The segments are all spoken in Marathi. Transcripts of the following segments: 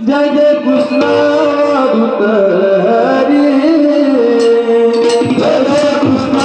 जय जय कृष्ण दूत हरी जय जय कृष्ण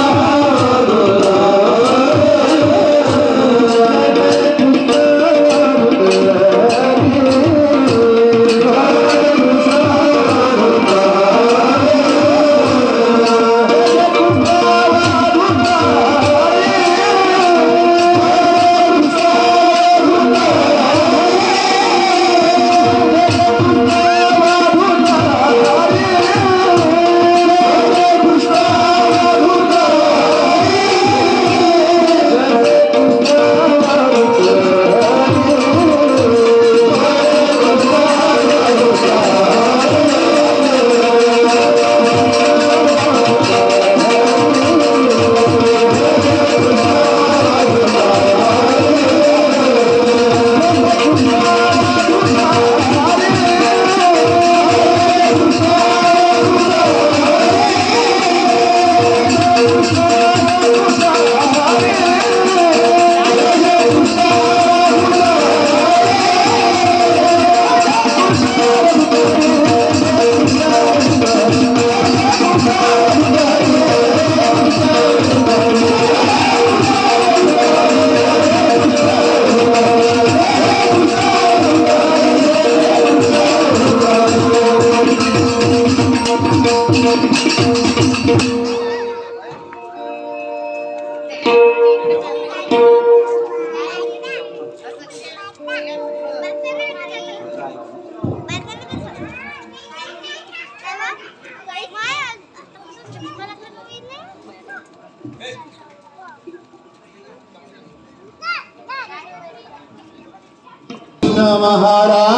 दूत महाराज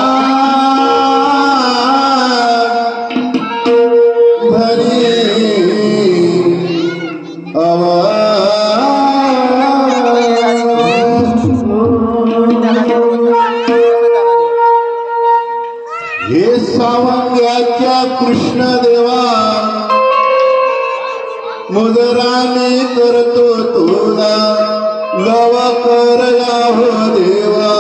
भरी हे सावंग्याच्या कृष्ण देवा मुजरामी करतो तुला लव कर हो देवा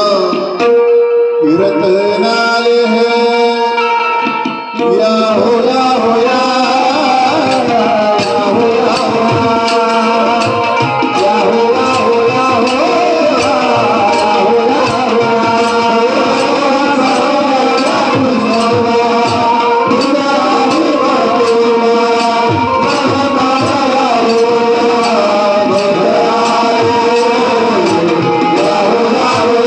कीर्तनाले है या हो या हो या Yeah.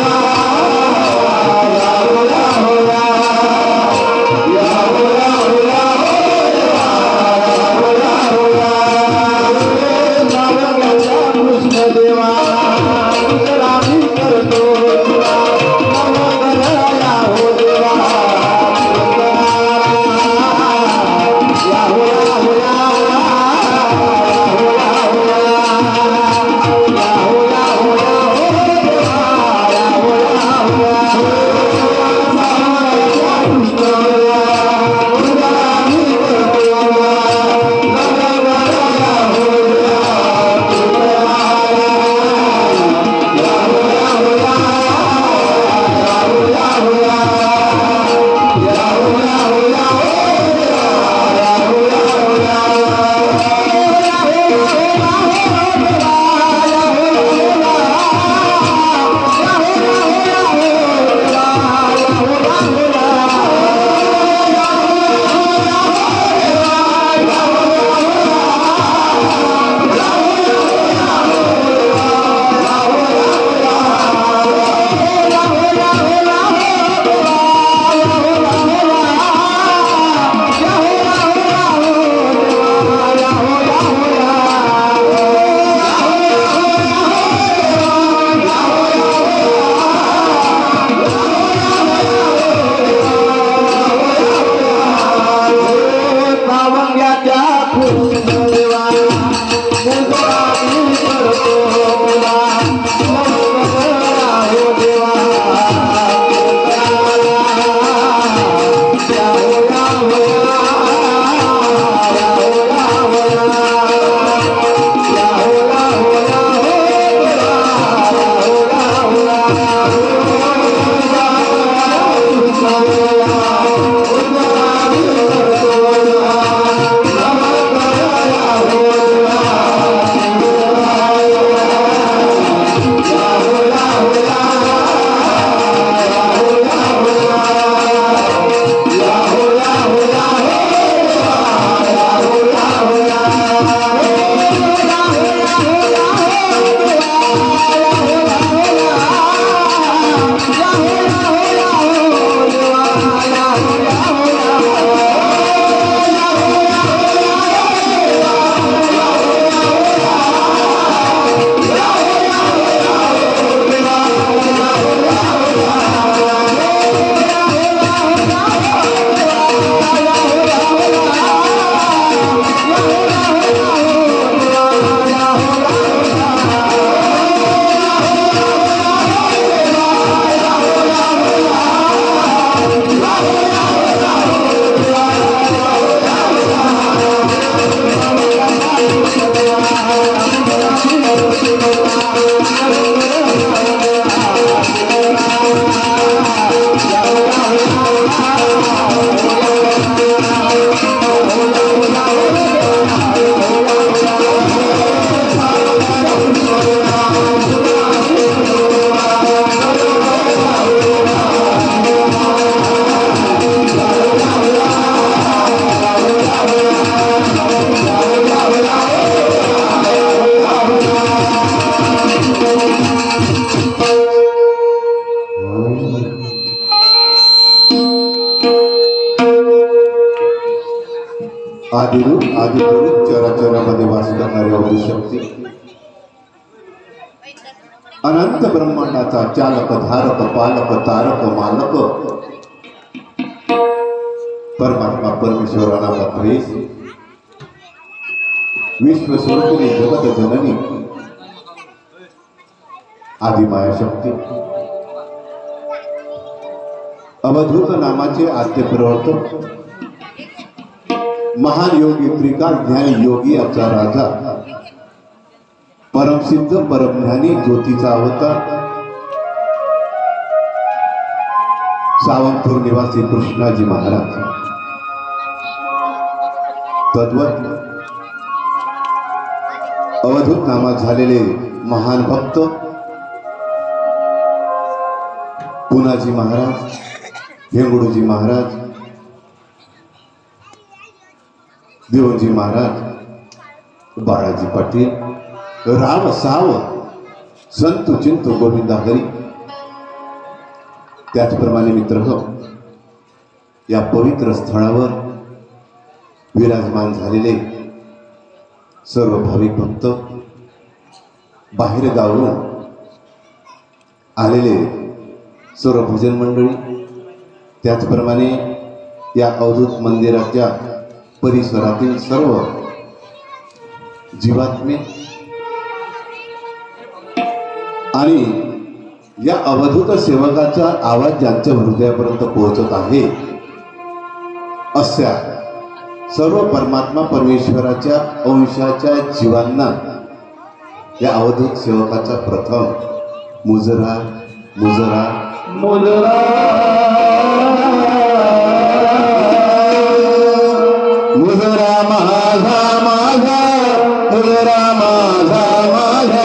आदिरूप आदिपुरुष चराचरामध्ये वास करणारी अवधूत शक्ती, अनंत ब्रह्मांडाचा चालक धारक पालक तारक मालक परमात्मा परमेश्वराला पत्रेस विश्वस्वरूपिणी जगत जननी आदिमाया शक्ती, अवधूत नामाचे आद्य प्रवर्तक, महान योगी त्रिकाल ज्ञानी योगी आचा राजा, परमसिद्ध परमज्ञानी ज्योतीचा अवतार, सावंतपूर निवासी कृष्णाजी महाराज, तद्वत अवधूत नामात झालेले महान भक्त पुनाजी महाराज, हेंगडूजी महाराज, देवजी महाराज, बाळाजी पाटील, राम साव, संतू चिंतू गोविंदा हरी, त्याचप्रमाणे मित्र या पवित्र स्थळावर विराजमान झालेले सर्व भाविक भक्त, बाहेर गावावरून आलेले सर्व भजन मंडळी, त्याचप्रमाणे या अवधूत मंदिराच्या परिसरातील सर्व जीवात्मे आणि या अवधूत सेवकाचा आवाज ज्यांच्या हृदयापर्यंत पोहोचत आहे अशा सर्व परमात्मा परमेश्वराच्या अंशाच्या जीवांना या अवधूत सेवकाचा प्रथम मुजरा मुजरा मुजरा मुजरा माझा माझा मुजरा माझा माझा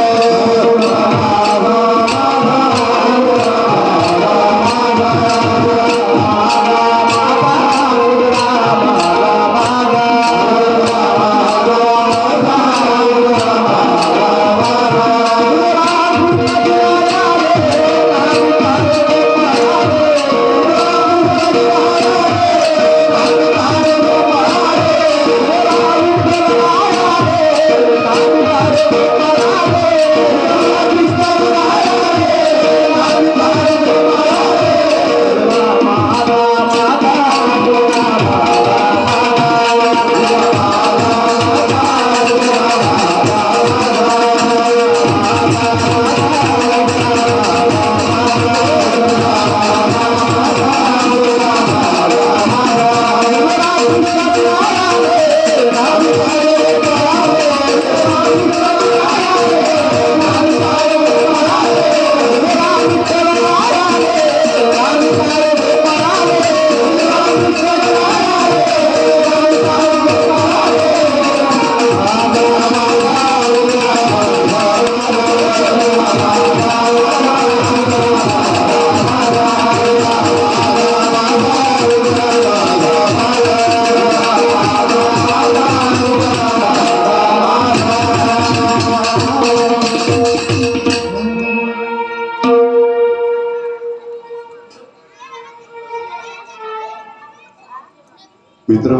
मित्र,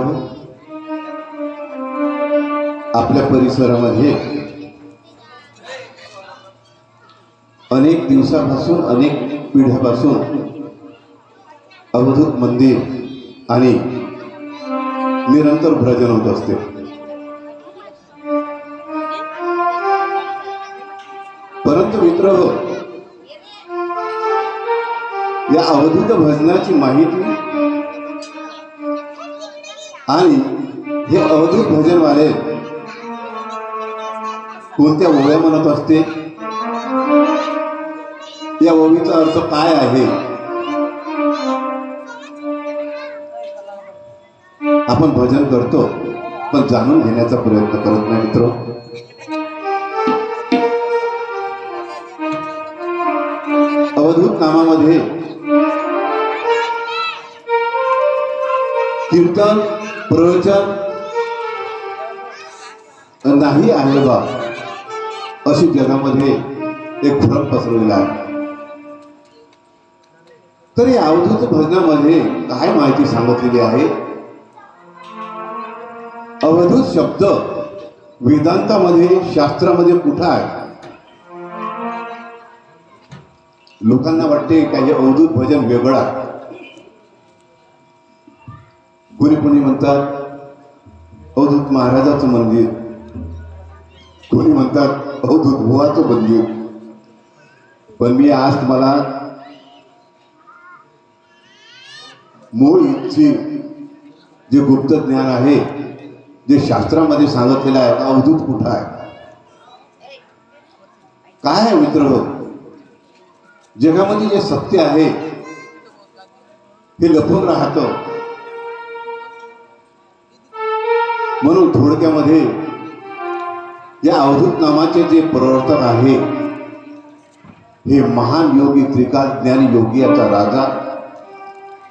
आपल्या परिसरामध्ये अनेक दिवसापासून अनेक पिढ्यापासून अवधूत मंदिर आणि निरंतर भजन होत असते. परंतु मित्र, या अवधूत भजनाची माहिती आणि हे अवधूत भजनवाले कोणत्या ओव्या म्हणत असते, या ओवीचा अर्थ काय आहे, आपण भजन करतो पण जाणून घेण्याचा प्रयत्न करत नाही. मित्र, अवधूत नामामध्ये कीर्तन प्रवचन नाही आहे बा, अशी जगामध्ये एक भ्रम पसरवलेला आहे. तर या अवधूत भजनामध्ये काय माहिती सांगितलेली आहे? अवधूत शब्द वेदांतामध्ये शास्त्रामध्ये कुठं आहे? लोकांना वाटते का हे अवधूत भजन वेगळं आहे. कोणी म्हणतात अवधूत महाराजाचं मंदिर, कोणी म्हणतात अवधूत बुवाचं मंदिर. पण मी आज तुम्हाला मूळ इच्छी जे गुप्त ज्ञान आहे, जे शास्त्रामध्ये सांगितलेलं आहे, अवधूत कुठं आहे, काय आहे मित्र? जगामध्ये जे सत्य आहे हे लपून राहतं. म्हणून थोडक्यामध्ये या अवधूत नामाचे जे प्रवर्तक आहे हे महान योगी त्रिकाल ज्ञानी योगी याचा राजा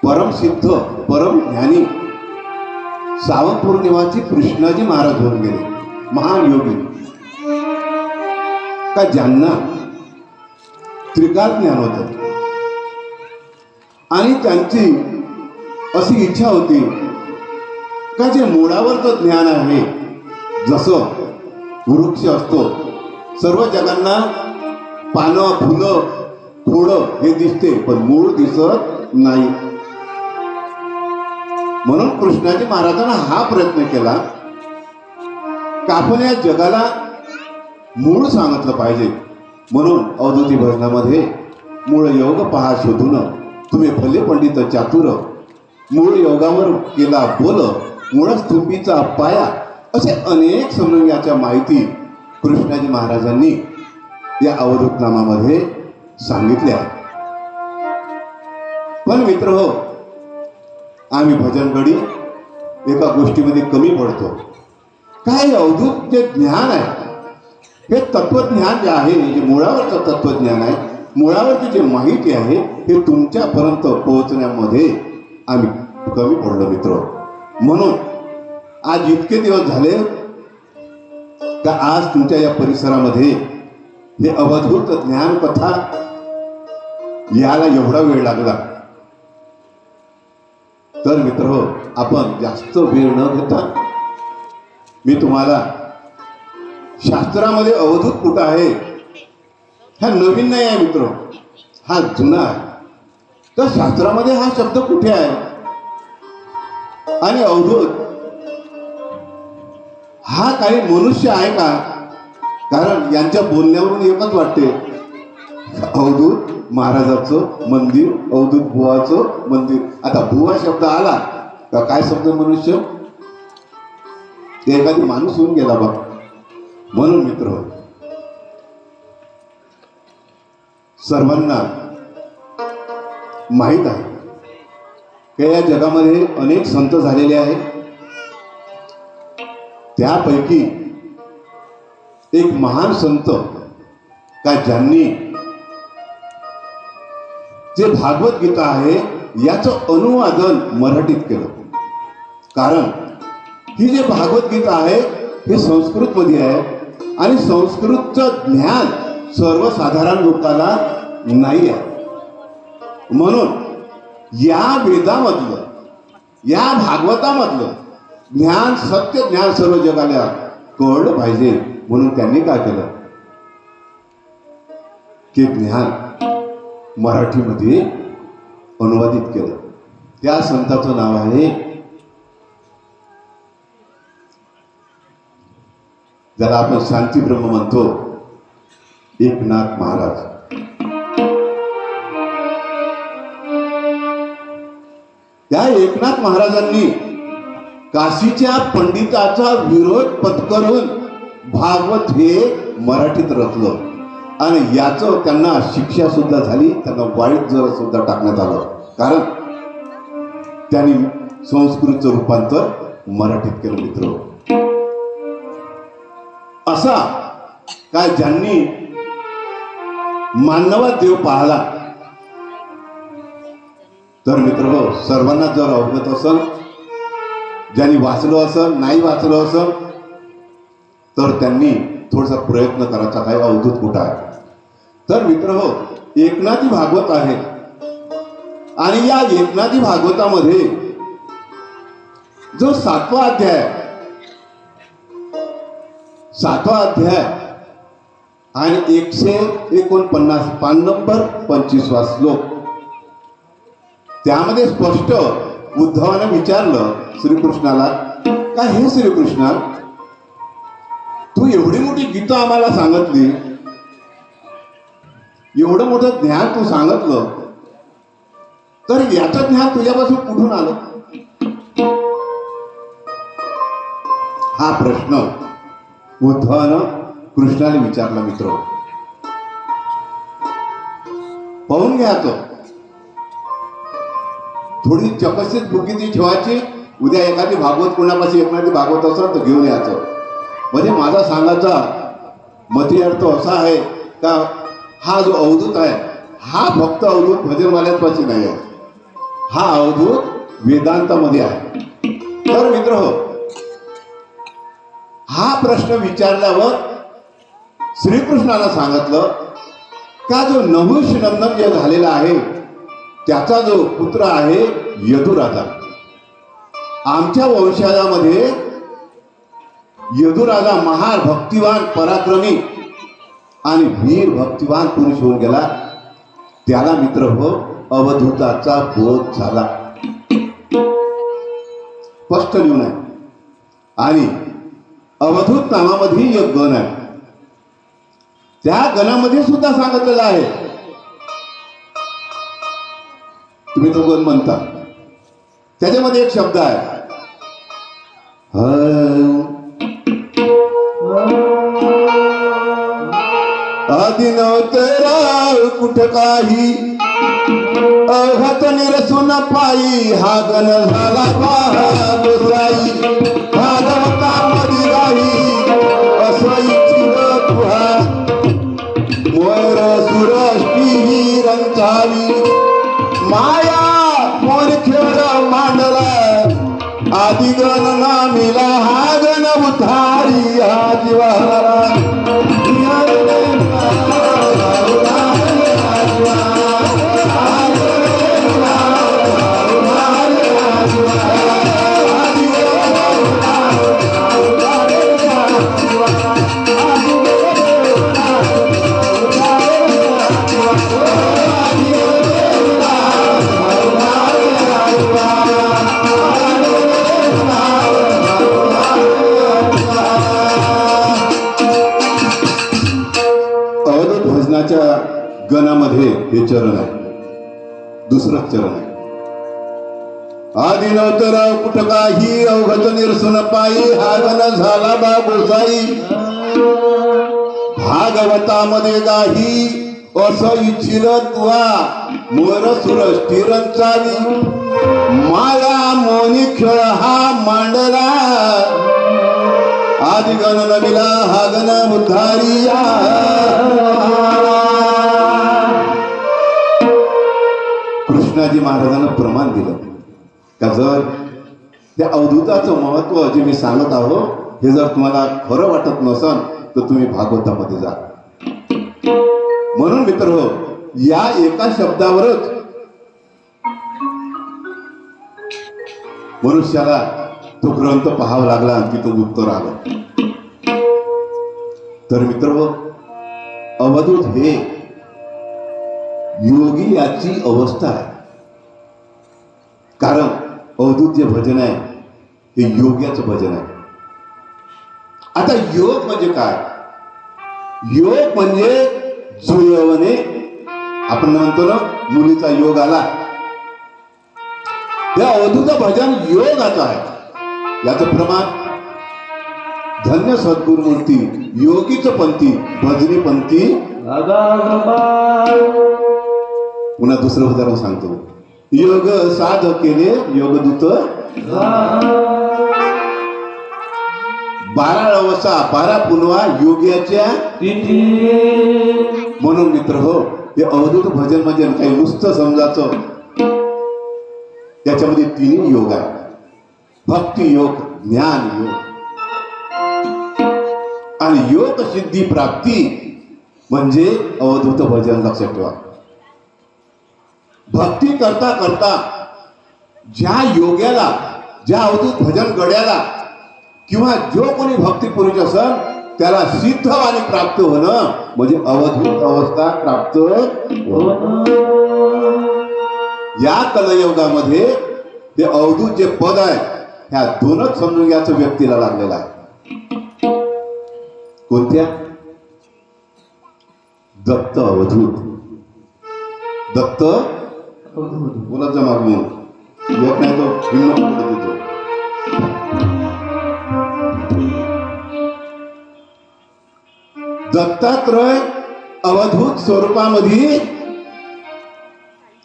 परमसिद्ध परम ज्ञानी सावंत पौर्णिमाची कृष्णाजी महाराज होऊन गेले. महान योगी का ज्यांना त्रिकाल ज्ञान होतं आणि त्यांची अशी इच्छा होती का जे मुळावरचं ज्ञान आहे, जसं वृक्ष असतो सर्व जगांना पानं फुलं खोडं हे दिसते पण मूळ दिसत नाही. म्हणून कृष्णाजी महाराजांना हा प्रयत्न केला का आपण या जगाला मूळ सांगितलं पाहिजे. म्हणून अवधूती भजनामध्ये मूळ योग पहा शोधून तुम्ही भले पंडित चातुर, मूळ योगावर केला बोल, मूळ स्तुपीचा पाया, असे अनेक समन्वयाच्या माहिती कृष्णाजी महाराजांनी या अवधूत नामामध्ये सांगितले आहे. पण मित्र हो, आम्ही भजनगडी एका गोष्टीमध्ये कमी पडतो. काय अवधूत जे ज्ञान आहे हे तत्वज्ञान जे आहे, जे मुळावरचं तत्वज्ञान आहे, मुळावरची जे माहिती आहे हे तुमच्यापर्यंत पोहोचण्यामध्ये आम्ही कमी पडलो मित्र. म्हणून आज इतके दिवस झाले का आज तुमच्या या परिसरामध्ये हे अवधूत ज्ञान कथा याला एवढा वेळ लागला. तर मित्र हो, आपण जास्त वेळ न घेता मी तुम्हाला शास्त्रामध्ये अवधूत कुठं आहे, हा नवीन नाही आहे मित्र, हा जुना आहे. तर शास्त्रामध्ये हा शब्द कुठे आहे आणि अवधूत हा काही मनुष्य आहे का? कारण यांच्या बोलण्यावरून एकच वाटते, अवधूत महाराजाचं मंदिर, अवधूत बुवाचं मंदिर. आता बुवा शब्द आला का काय शब्द मनुष्य, एखादी माणूस होऊन गेला बघ. म्हणून मित्र सर्वांना माहीत आहे की या जगामध्ये अनेक संत झालेले आहेत. त्यापैकी एक महान संत का ज्यांनी जे भागवत गीता आहे याचं अनुवादन मराठीत केलं. कारण ही जे भागवत गीता आहे हे संस्कृत मध्ये आहे आणि संस्कृतचं ज्ञान सर्वसाधारण लोकांना नाही आहे. म्हणून या वेदामधलं, या भागवतामधलं ज्ञान, सत्य ज्ञान सर्व जगाला कळलं पाहिजे. म्हणून त्यांनी काय केलं की ज्ञान मराठीमध्ये अनुवादित केलं. त्या संताचं नाव आहे, ज्याला आपण शांतीब्रह्म म्हणतो, एकनाथ महाराज. त्या एकनाथ महाराजांनी काशीच्या पंडिताचा विरोध पत्करून भागवत हे मराठीत रचलं आणि याचं त्यांना शिक्षा सुद्धा झाली. त्यांना वाईट जर सुद्धा टाकण्यात आलं, कारण त्यांनी संस्कृतचं रूपांतर मराठीत केलं मित्र. असा काय ज्यांनी मानवात देव पाहला. तर मित्र हो, सर्वांना जर अवगत असेल, ज्यांनी वाचलं असेल, नाही वाचलं असेल, तर त्यांनी थोडासा प्रयत्न करायचा, काय अवधूत कुठं आहे. तर मित्र हो, एकनाथी भागवत आहे आणि या एकनाथी भागवतामध्ये जो 7वा अध्याय 7वा अध्याय आणि 149 पान नंबर 25वा श्लोक. त्यामध्ये स्पष्ट उद्धवाने विचारलं श्रीकृष्णाला, का हे श्रीकृष्णा, तू एवढी मोठी गीता आम्हाला सांगितली, एवढं मोठं ज्ञान तू सांगितलं, तर याचं ज्ञान तुझ्यापासून कुठून आलं? हा प्रश्न उद्धवानं कृष्णाने विचारला. मित्र, पाहून घ्या, तो थोडी चपस्तीत बुद्धी ती ठेवायची. उद्या एखादी भागवत कोणापाशी एखादी भागवत असेल तर घेऊन यायचं. म्हणजे माझा सांगायचा मती अर्थ असा आहे का हा जो अवधूत आहे हा फक्त अवधूत भजनवाल्यापाशी नाही आहे, हा अवधूत वेदांतामध्ये आहे. तर मित्र हो, हा प्रश्न विचारल्यावर श्रीकृष्णाला सांगितलं का जो नहुष नंदन जे झालेला आहे त्याचा जो पुत्र आहे यदुराजा, आमच्या वंशजामध्ये यदुराजा महान भक्तिवान पराक्रमी आणि वीर भक्तिवान पुरुष होऊन गेला. त्याला मित्र हो अवधूताचा बोध झाला. स्पष्ट लिहून आहे. आणि अवधूत नावामध्ये एक गण आहे, त्या गणामध्ये सुद्धा सांगितलेलं आहे. तुम्ही तो गण म्हणता, त्याच्यामध्ये एक शब्द आहे आदि नवतरा कुठ काही अघात निरसून पायी हा गण झाला गोसाई भागवतामध्ये राही असं इच्छित तुहा मोर सुरष्टी रंगावी माया मोर खेळ मांडला आदि गण नामिला हा गण उधारी हा जीवाला गणामध्ये हे चरण आहे. दुसरं चरण आहे आदि नवतराव कुठ काही अवघत निरसन पायी हा गण झाला बा गोसाई भागवतामध्ये गाही असं इच्छिल तुवा मोर सुरष्टी रंचावी माया मोनी खेळ हा मांडला आदि गण नविला हा गण उद्धारिया. कृष्णाजी महाराजांना प्रमाण दिलं का जर त्या अवधूताचं महत्व जे मी सांगत आहो हे जर तुम्हाला खरं वाटत नसेल तर तुम्ही भागवतामध्ये जा. म्हणून मित्र हो, या एका शब्दावरच मनुष्याला तो ग्रंथ पाहावा लागला आणि तिथं उत्तर आलं. तर मित्र हो, अवधूत हे योगी याची अवस्था आहे. कारण अवधूत जे भजन आहे हे योग्याचं भजन आहे. आता योग म्हणजे काय? योग म्हणजे जुळवणे. आपण म्हणतो ना मुलीचा योग आला, त्या अवधूतचं भजन योगाचं आहे. याचं प्रमाण धन्य सद्गुरुमूर्ती योगीच पंथी भजनी पंथी. पुन्हा दुसरं उदाहरण सांगतो. योग साध केले योगदूत 12 अवसा 12 पुनवा योग्याच्या. म्हणून मित्र हो, हे अवधूत भजन म्हणजे काही नुसतं समजायचं, त्याच्यामध्ये 3 योग आहे. भक्ती योग, ज्ञान योग आणि योग सिद्धी प्राप्ती म्हणजे अवधूत भजन. लक्षात ठेवा, भक्ती करता करता ज्या योग्याला, ज्या अवधूत भजन गड्याला किंवा जो कोणी भक्ती पुरुष असेल त्याला सिद्धवाणी प्राप्त होणं म्हणजे अवधूत अवस्था प्राप्त होणं. या कलयुगामध्ये हे अवधूत जे पद आहे ह्या दोनच समजून घ्यायचं व्यक्तीला लागलेला आहे. कोणत्या? दत्त अवधूत. दत्त मुलाचा मागून एक नाही तो हिंमत पडत होतो. दत्तात्रय अवधूत स्वरूपामध्ये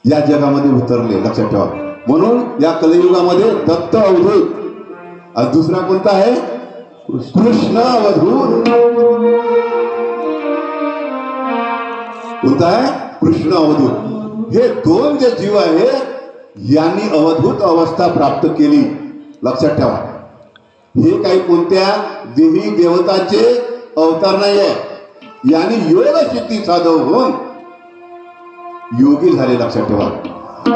या जगामध्ये उतरले, लक्षात ठेवा. म्हणून या कलियुगामध्ये दत्त अवधूत आणि दुसरा कोणता आहे? कृष्ण अवधूत. कोणता आहे? कृष्ण अवधूत. हे दोन जे जीव आहे यांनी अवधूत अवस्था प्राप्त केली, लक्षात ठेवा. हे काही कोणत्या देवी देवताचे अवतार नाही आहे. यांनी योग सिद्धी साधवून योगी झाले, लक्षात ठेवा.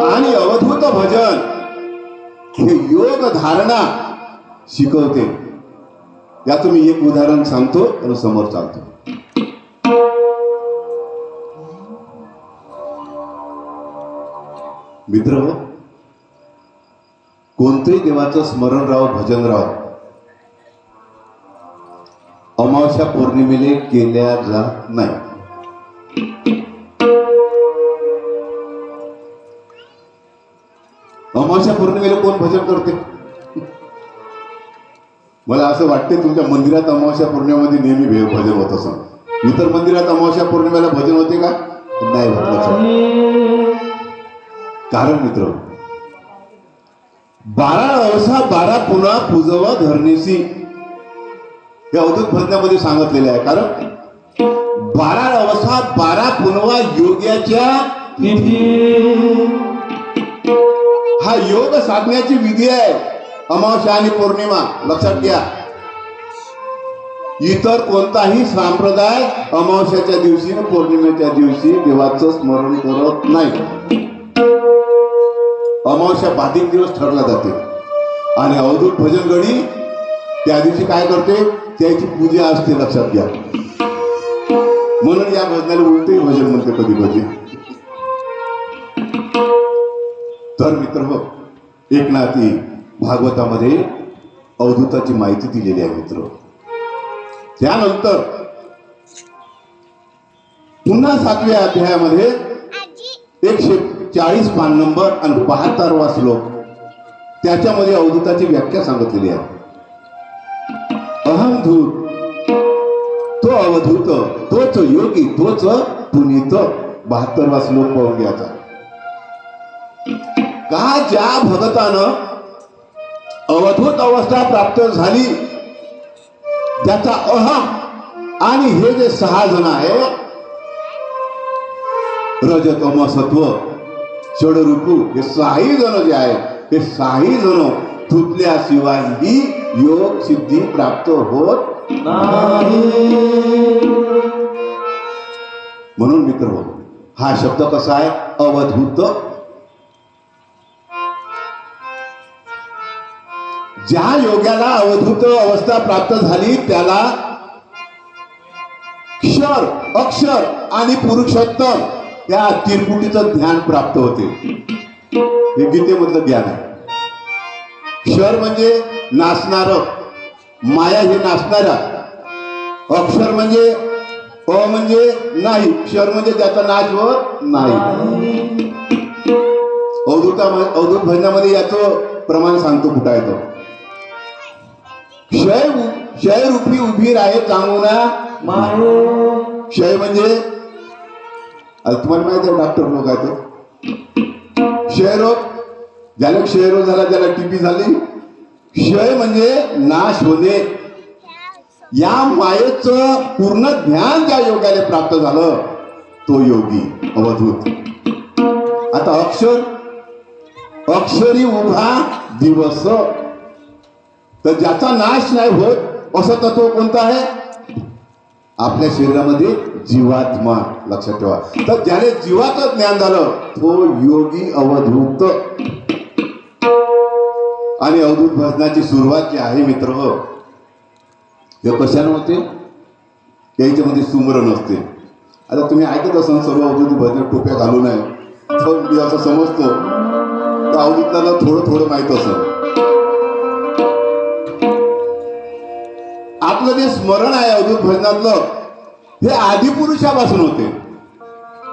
आणि अवधूत भजन हे योग धारणा शिकवते. याचं मी एक उदाहरण सांगतो आणि समोर चालतो. मित्र, कोणत्याही देवाचं स्मरण राव, भजन राव, अमावस्या पौर्णिमेला केल्या जात नाही. अमावस्या पौर्णिमेला कोण भजन करते? मला असं वाटते तुमच्या मंदिरात अमावस्या पौर्णिमेमध्ये नेहमी भजन होत असं. इतर मंदिरात अमावस्या पौर्णिमेला भजन होते का? नाही होत. कारण मित्र, 12 अवसा 12 पुन्हा पूजवा धरणीसी हे अवधूत भजनामध्ये सांगितलेले आहे. कारण 12 अवसा 12 पुनवा योग्याच्या हा योग साधण्याची विधी आहे. अमावस्या आणि पौर्णिमा लक्षात घ्या. इतर कोणताही संप्रदाय अमावस्याच्या दिवशी आणि पौर्णिमेच्या दिवशी देवाचं स्मरण करत नाही. अमावस्या बाधिक दिवस ठरला जाते आणि अवधूत भजन गडी त्या दिवशी काय करते? त्याची पूजा असते, लक्षात घ्या. म्हणून या भजनाला उलटे भजन म्हणते कधी कधी. तर मित्र हो, एकनाथी भागवतामध्ये अवधूताची माहिती दिलेली आहे मित्र. त्यानंतर पुन्हा 7व्या अध्यायामध्ये 140 पान नंबर आणि 72वा श्लोक त्याच्यामध्ये अवधूताची व्याख्या सांगितलेली आहे. अहंधूत, तो अवधूत, तोच योगी, तोच पुनीत. 72वा श्लोक पाहून घ्यायचा. का ज्या भगतानं अवधूत अवस्था प्राप्त झाली त्याचा अहम आणि हे जे 6 जण आहे रजतम सत्व षडरूपू, हे 6ही जण जे आहेत हे 6ही जण तुटल्याशिवायही योग सिद्धी प्राप्त होत नाही. म्हणून मित्र, हा शब्द कसा आहे? अवधूत. ज्या योग्याला अवधूत अवस्था प्राप्त झाली त्याला क्षर, अक्षर आणि पुरुषोत्तम या त्रिपुटीचं ज्ञान प्राप्त होते. हे गीतेमधलं ज्ञान आहे. क्षर म्हणजे नाचणार, माया हे नाचणारा. अक्षर म्हणजे अ म्हणजे नाही, क्षर म्हणजे ज्याचा नाश होत नाही. अवधूत भजनामध्ये याचं प्रमाण सांगतो कुठं आहे तो. क्षय रूपी उभी राहे चांगुना मायो. क्षय म्हणजे तुम्हाला माहिती आहे, डॉक्टर लोक आहेत क्षयरोग, ज्याला क्षयरोग झाला त्याला टीबी झाली. क्षय म्हणजे नाश होणे. या मायेचं पूर्ण ज्ञान ज्या योगाला प्राप्त झालं तो योगी अवधूत. आता अक्षर, अक्षरी उभा दिवस, तर ज्याचा नाश नाही होत असं तत्व कोणतं आहे? आपल्या शरीरामध्ये जीवात्मा, लक्षात ठेवा. तर ज्याने जीवाचं ज्ञान झालं तो योगी अवधूत. आणि अवधूत भजनाची सुरुवात जी आहे मित्र, हे कशाने होते? याच्यामध्ये सुमरण असते. आता तुम्ही ऐकत असाल सर्व अवधूत भजन टोप्या घालू नये, तर मी असं समजतो की अवधूताला थोडं थोडं माहीत असेल. आपलं जे स्मरण आहे अवधूत भजनातलं हे आदिपुरुषापासून होते.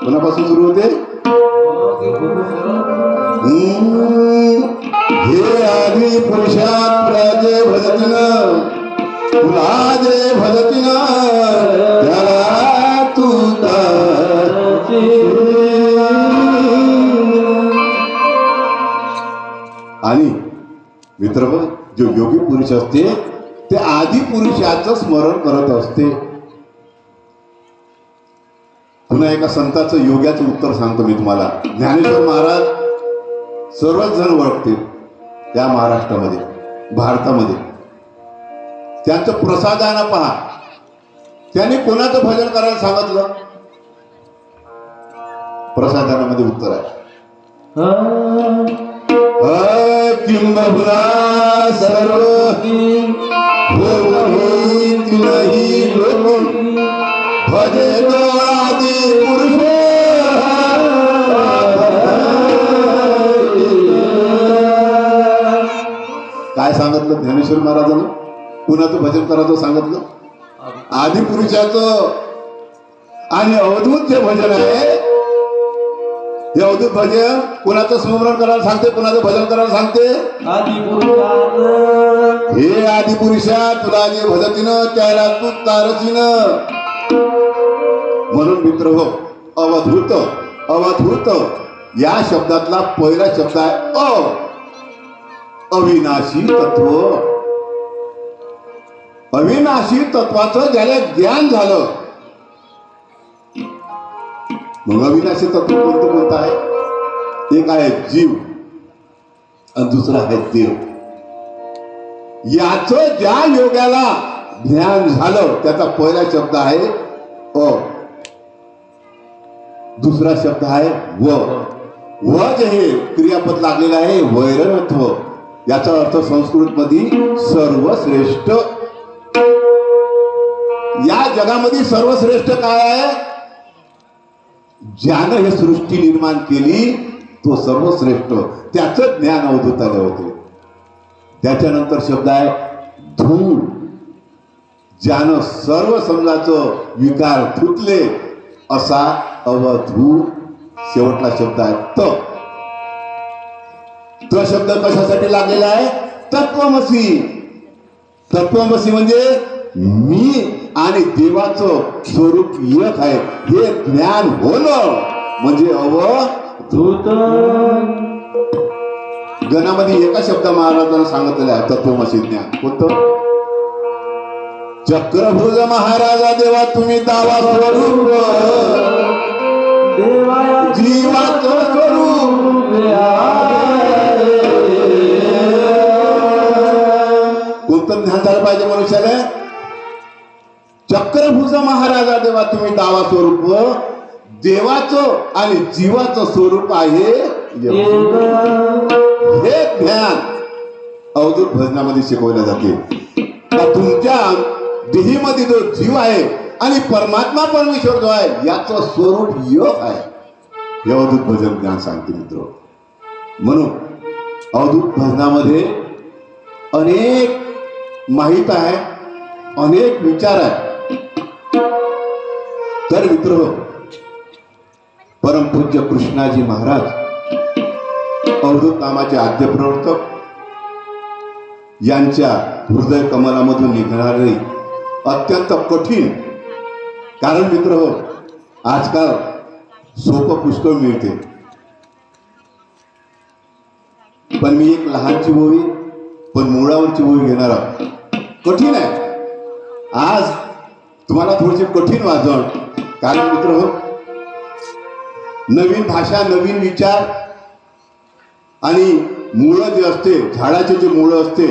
कोणापासून सुरू होते? हे आदि पुरुषात प्रजे भजतीन, तुला जे भजतीन त्याला तू आणि मित्र, जो योगी पुरुष असते ते आदि पुरुषाचं स्मरण करत असते. पुन्हा एका संताचं योग्याचं उत्तर सांगतो मी तुम्हाला. ज्ञानेश्वर महाराज सर्वच जण ओळखतील या महाराष्ट्रामध्ये, भारतामध्ये. त्यांचं प्रसादानं पहा, त्यांनी कोणाचं भजन करायला सांगितलं? प्रसादानामध्ये उत्तर आहे किंबहुना सर्व भजे आदि पुरुष. काय सांगितलं ज्ञानेश्वर महाराजांना? कुणाचं भजन करायचं सांगितलं? आदि पुरुषाचं. आणि अवधूत जे भजन आहे हे अवधूत भजन कुणाचं स्मरण करायला सांगते, कुणाचं भजन करायला सांगते? हे आदि पुरुषा तुला जे भजतीनं त्याला तू तारसीनं. म्हणून मित्र हो, अवधूत अवधूत या शब्दातला पहिला शब्द आहे अविनाशी तत्व. अविनाशी तत्वाचं ज्याला ज्ञान झालं, मग अविनाशी तत्व कोणतं आहे? एक आहे जीव आणि दुसरा आहे देव. याचं ज्या योग्याला ज्ञान झालं त्याचा पहिला शब्द आहे अ, दुसरा शब्द आहे व. व जे हे क्रियापद लागलेलं आहे वैरणत्व. याचा अर्थ संस्कृत मध्ये सर्वश्रेष्ठ. या जगामध्ये सर्वश्रेष्ठ काय आहे? ज्यानं हे सृष्टी निर्माण केली तो सर्वश्रेष्ठ. त्याचं ज्ञान अवधूताला होते. त्याच्यानंतर शब्द आहे धूळ. ज्यानं सर्व समजाचं विकार धुतले असा अवधूत. शेवटला शब्द आहे त शब्द कशासाठी लागलेला आहे? तत्वमसी. तत्वमसी म्हणजे मी आणि देवाचं स्वरूप एक आहे हे ज्ञान होणं म्हणजे अवधूत. गणामध्ये एका शब्द महाराजांना सांगितलेलं आहे तत्वमसी ज्ञान. कोणतं? चक्रभुज महाराजा देवा तुम्ही दावा स्वरूप जीवाचं स्वरूप. कोणतं ज्ञान झालं पाहिजे मनुष्याला? चक्रभुज महाराजा देवा तुम्ही दावा स्वरूप देवाचं आणि जीवाचं स्वरूप आहे हे ज्ञान अवधूत भजनामध्ये शिकवले जाते. तुमच्या देहीमध्ये जो जीव आहे आणि परमात्मा परमेश्वर जो आहे याचं स्वरूप योग आहे हे अवधूत भजन ज्ञान सांगते मित्र. म्हणून अवधूत भजनामध्ये अनेक माहित आहे, अनेक विचार आहे. तर मित्र, परमपूज्य कृष्णाजी महाराज अवधूत नामाचे आद्य प्रवर्तक यांच्या हृदय कमलामधून निघणारे अत्यंत कठीण. कारण मित्र हो, आजकाल सोपं पुष्कळ मिळते, पण मी एक लहानची ओवी पण मुळावरची ओवी घेणार आहोत. कठीण आहे आज तुम्हाला थोडीशी कठीण वाजवण. कारण मित्र हो, नवीन भाषा, नवीन विचार आणि मुळं जे असते, झाडाचे जे मुळं असते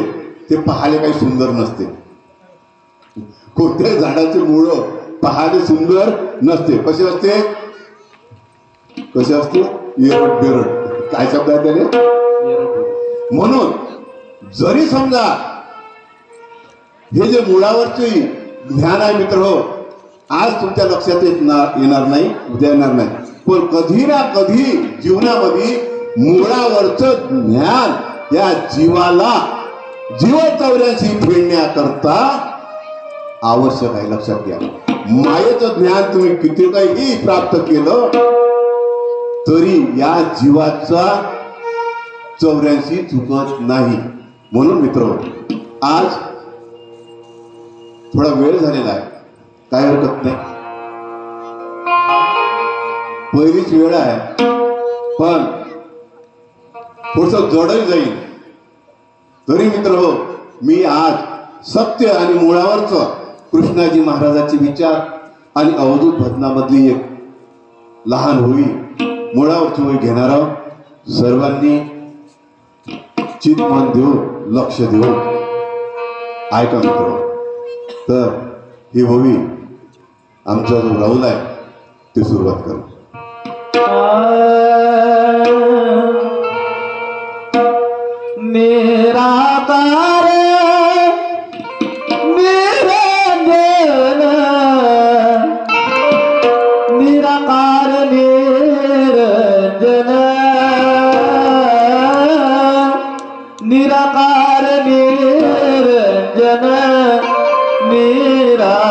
ते पाहायला काही सुंदर नसते. कोणत्याही झाडाचे मुळं पाहायला सुंदर नसते. कसे असते? कसे असते? एरड बेरड. काय शब्द आहे त्याने? म्हणून जरी समजा हे जे मुळावरचे ज्ञान आहे मित्र हो, आज तुमच्या लक्षात येणार नाही, उद्या येणार नाही, पण कधी ना कधी जीवनामध्ये मुळावरचं ज्ञान या जीवाला जीव चौऱ्याशी फेडण्याकरता आवश्यक आहे. लक्षात घ्या. मायेचं ज्ञान तुम्ही किती काही प्राप्त केलं तरी या जीवाचा 84 चुकत नाही. म्हणून मित्र, आज थोडा वेळ झालेला आहे, काय हरकत नाही, पहिलीच वेळ आहे, पण थोडस जडही जाईल. तरी मित्र हो, मी आज सत्य आणि मुळावरच कृष्णाजी महाराजाचे विचार आणि अवधूत भजनामधली एक लहान होई, मुळावरची होई घेणार आहोत. सर्वांनी चित मन देऊन लक्ष देऊन ऐका मित्र. तर ही होवी आमचा जो राहुल आहे ते सुरुवात करू. निराकार निरंजन, निराकार निरंजन, निराकार निरंजन, निराकार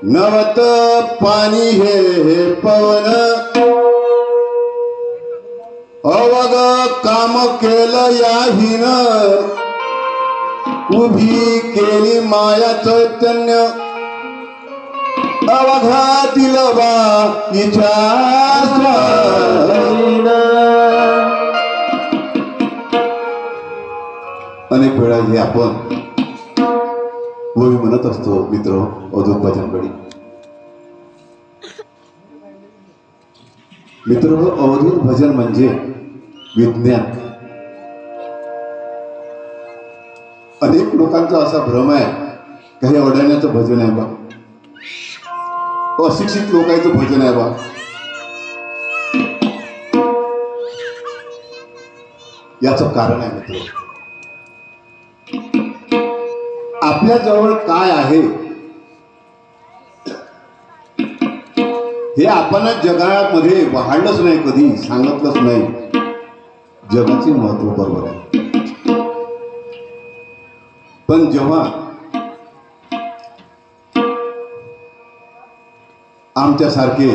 नवत पाणी हे पवन अवग काम केलं याहीन उभी केली माया चैतन्य अवघातील बा विचार अनेक वेळा हे आपण ओवी म्हणत असतो मित्र अवधूत भजनगडी. मित्र अवधूत भजन म्हणजे विज्ञान. अनेक लोकांचा असा भ्रम आहे काही अडाण्याचं भजन आहे बा, अशिक्षित लोकांचं भजन आहे बा. याचं कारण आहे मित्र, आपल्या जवळ काय आहे हे आपण जगामध्ये वाढलंच नाही, कधी सांगितलंच नाही. जगाचे महत्व बरोबर आहे, पण जेव्हा आमच्यासारखे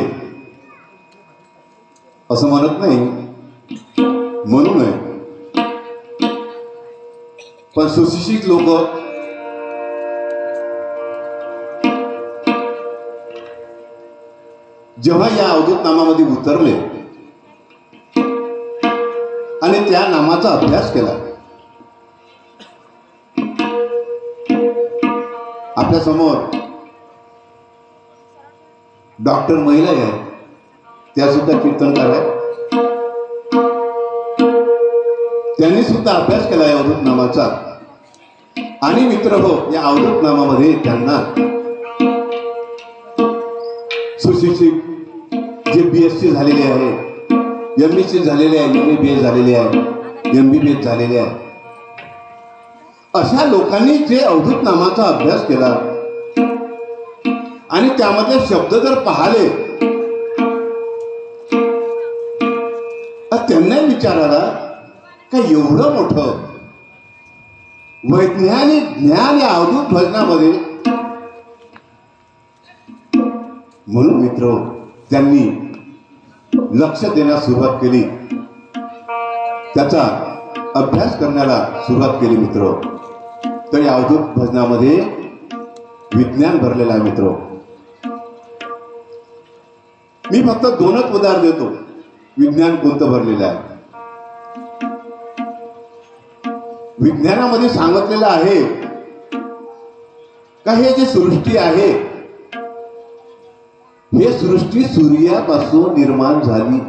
असं म्हणत नाही म्हणू नये, पण सुशिक्षित लोक जेव्हा या अवधूत नामामध्ये उतरले आणि त्या नामाचा अभ्यास केला, आपल्या समोर डॉक्टर महिला आहे, त्या सुद्धा कीर्तनकार आहे, त्यांनी सुद्धा अभ्यास केला या अवधूत नामाचा. आणि मित्र हो, या अवधूत नामामध्ये त्यांना सुशिक्षित जे BSc झालेले आहे, MSc झालेले आहे, MBBS झालेले आहे, MBBS झालेले आहे, अशा लोकांनी जे अवधूत नामाचा अभ्यास केला आणि त्यामधले शब्द जर पाहिले, त्यांना विचार आला का एवढं मोठं वैज्ञानिक ज्ञान या अवधूत भजनामध्ये. म्हणून मित्र त्यांनी लक्ष देण्यास सुरुवात केली, त्याचा अभ्यास करण्याला सुरुवात केली मित्र. तर या अवधूत भजनामध्ये विज्ञान भरलेलं आहे मित्र. मी फक्त दोनच उदाहरण देतो, विज्ञान कोणतं भरलेलं आहे. विज्ञानामध्ये सांगितलेलं आहे का हे जे सृष्टी आहे, हे सृष्टी सूर्यापासून निर्माण झाली.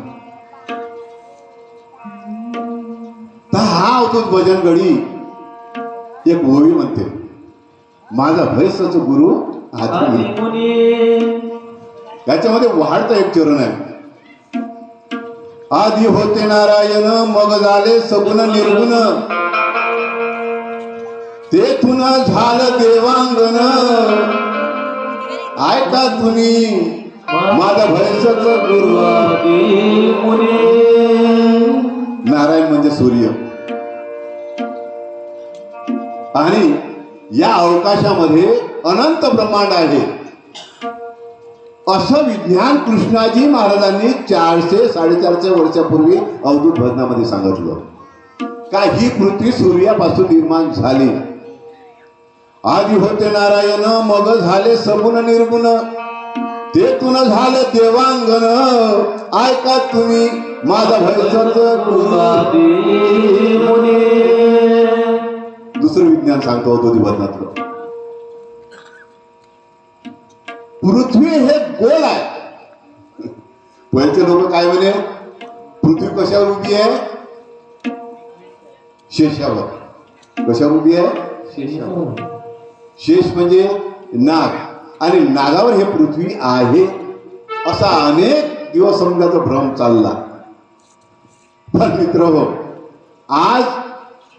तर हा अवधूत भजनगडी एक ओवी म्हणते, माझा भैसच गुरु आदिमुनी. याच्यामध्ये वाढतं एक चरण आहे, आधी होते नारायण मग झाले सगुण निर्गुण तेथून झालं देवांगण ऐका तुम्ही माझा भैसच गुरु आदिमुनी. नारायण म्हणजे सूर्य, आणि या अवकाशामध्ये अनंत ब्रह्मांड आहे असं विज्ञान कृष्णाजी महाराजांनी 400-450 वर्षापूर्वी अवधूत भजनामध्ये सांगितलं. का ही पृथ्वी सूर्यापासून निर्माण झाली. आधी होते नारायण मग झाले सगुण निर्गुण तेथून झालं देवांगण ऐका तुम्ही माझा भैसच गुरु आदिमुनी. दुसरं विज्ञान सांगतो अवधूत भजनातलं, पृथ्वी हे गोल आहे. पहिलचे लोक काय म्हणे, पृथ्वी कशावर उभी आहे, शेषावर. कशावर उभी आहे, शेषावर. शेष म्हणजे नाग, आणि नागावर हे पृथ्वी आहे असा अनेक दिवस समजाचा भ्रम चालला. पण मित्र हो, आज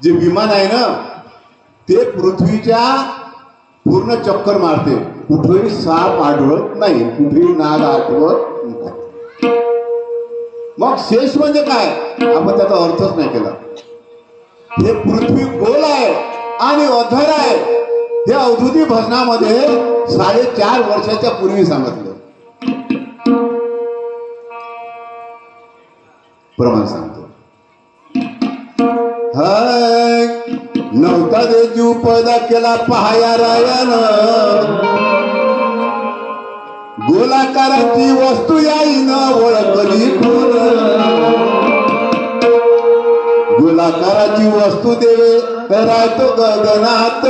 जे विमान आहे ना ते पृथ्वीच्या पूर्ण चक्कर मारते, कुठेही साप आढळत नाही, कुठेही नाग आढळत नाही. मग शेष म्हणजे काय, आपण त्याचा अर्थच नाही केला. हे पृथ्वी गोल आहे आणि अधर आहे, हे अवधूती भजनामध्ये 4.5 वर्षाच्या पूर्वी सांगितलं. प्रमाण सांगतो. हाय नव्हता दे जीव पैदा केला पहाया रायन, गोलाकाराची वस्तू याईन ओळखली कोण. गोलाकाराची वस्तू देवे राहतो गगनात,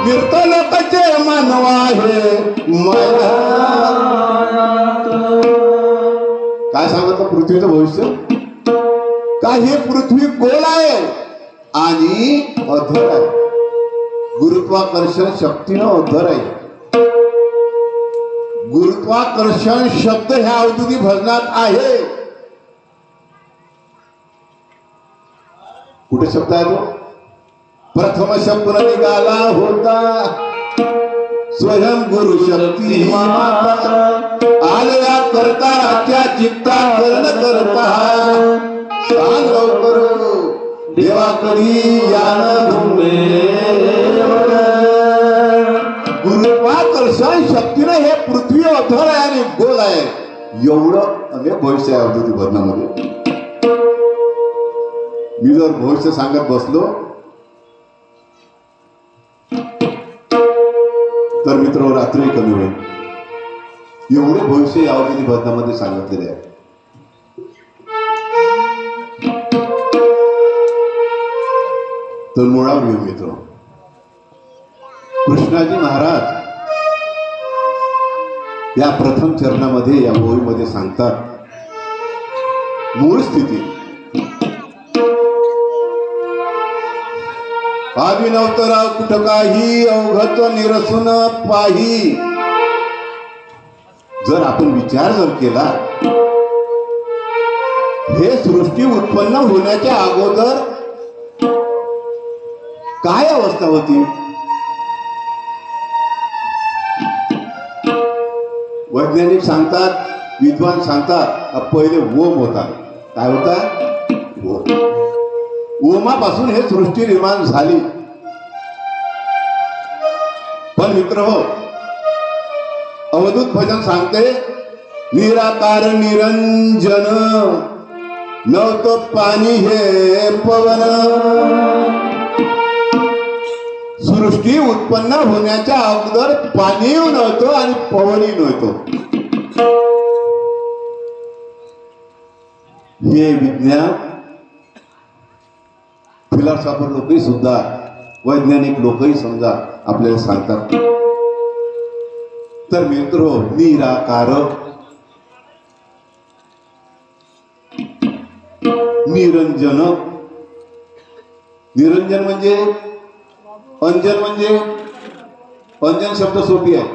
मिळत लोकांचे मानव आहे मनात. काय सांगतो पृथ्वीचं भविष्य? का हे पृथ्वी गोल आहे आणि अधर आहे. गुरुत्वाकर्षण शक्तीनं अधर आहे. गुरुत्वाकर्षण शब्द ह्या अवधूती भजनात आहे. कुठे शब्द आहे तो? प्रथम शब्द निघाला होता स्वयं गुरु शक्ती माता, आलया करताच्या चित्ता कर्ण करता. सांग लवकर देवाकरी यान गुरुत्वाकर्षण शक्तीने हे पृथ्वी अधर आहे आणि गोल आहे. एवढं अनेक भविष्य आहे अवधूती भजनामध्ये. मी जर भविष्य सांगत बसलो तर मित्र रात्री कमी होईल. एवढे भविष्य या अवधूती भजनामध्ये सांगितलेले आहे. तर मुळावर येऊ मित्र. कृष्णाजी महाराज या प्रथम चरणामध्ये या ओळीमध्ये सांगतात मूळ स्थिती. आदि नवतरा कुठ काही अवघत निरसून पाही. जर आपण विचार जर केला हे सृष्टी उत्पन्न होण्याच्या अगोदर काय अवस्था होती? वैज्ञानिक सांगतात, विद्वान सांगतात पहिले ओम होता. काय होता? ओम. ओमापासून हे सृष्टी निर्माण झाली. पण मित्र हो, अवधूत भजन सांगते निराकार निरंजन, नव्हतं पाणी हे पवन. सृष्टी उत्पन्न होण्याच्या अगोदर पाणी नव्हतं आणि पवनही नव्हतं. हे विज्ञान फिलॉसॉफर लोकही सुद्धा, वैज्ञानिक लोकही समजा आपल्याला सांगतात. तर मित्र निराकार निरंजन. निरंजन म्हणजे अंजन म्हणजे अंजन शब्द सोपी आहे.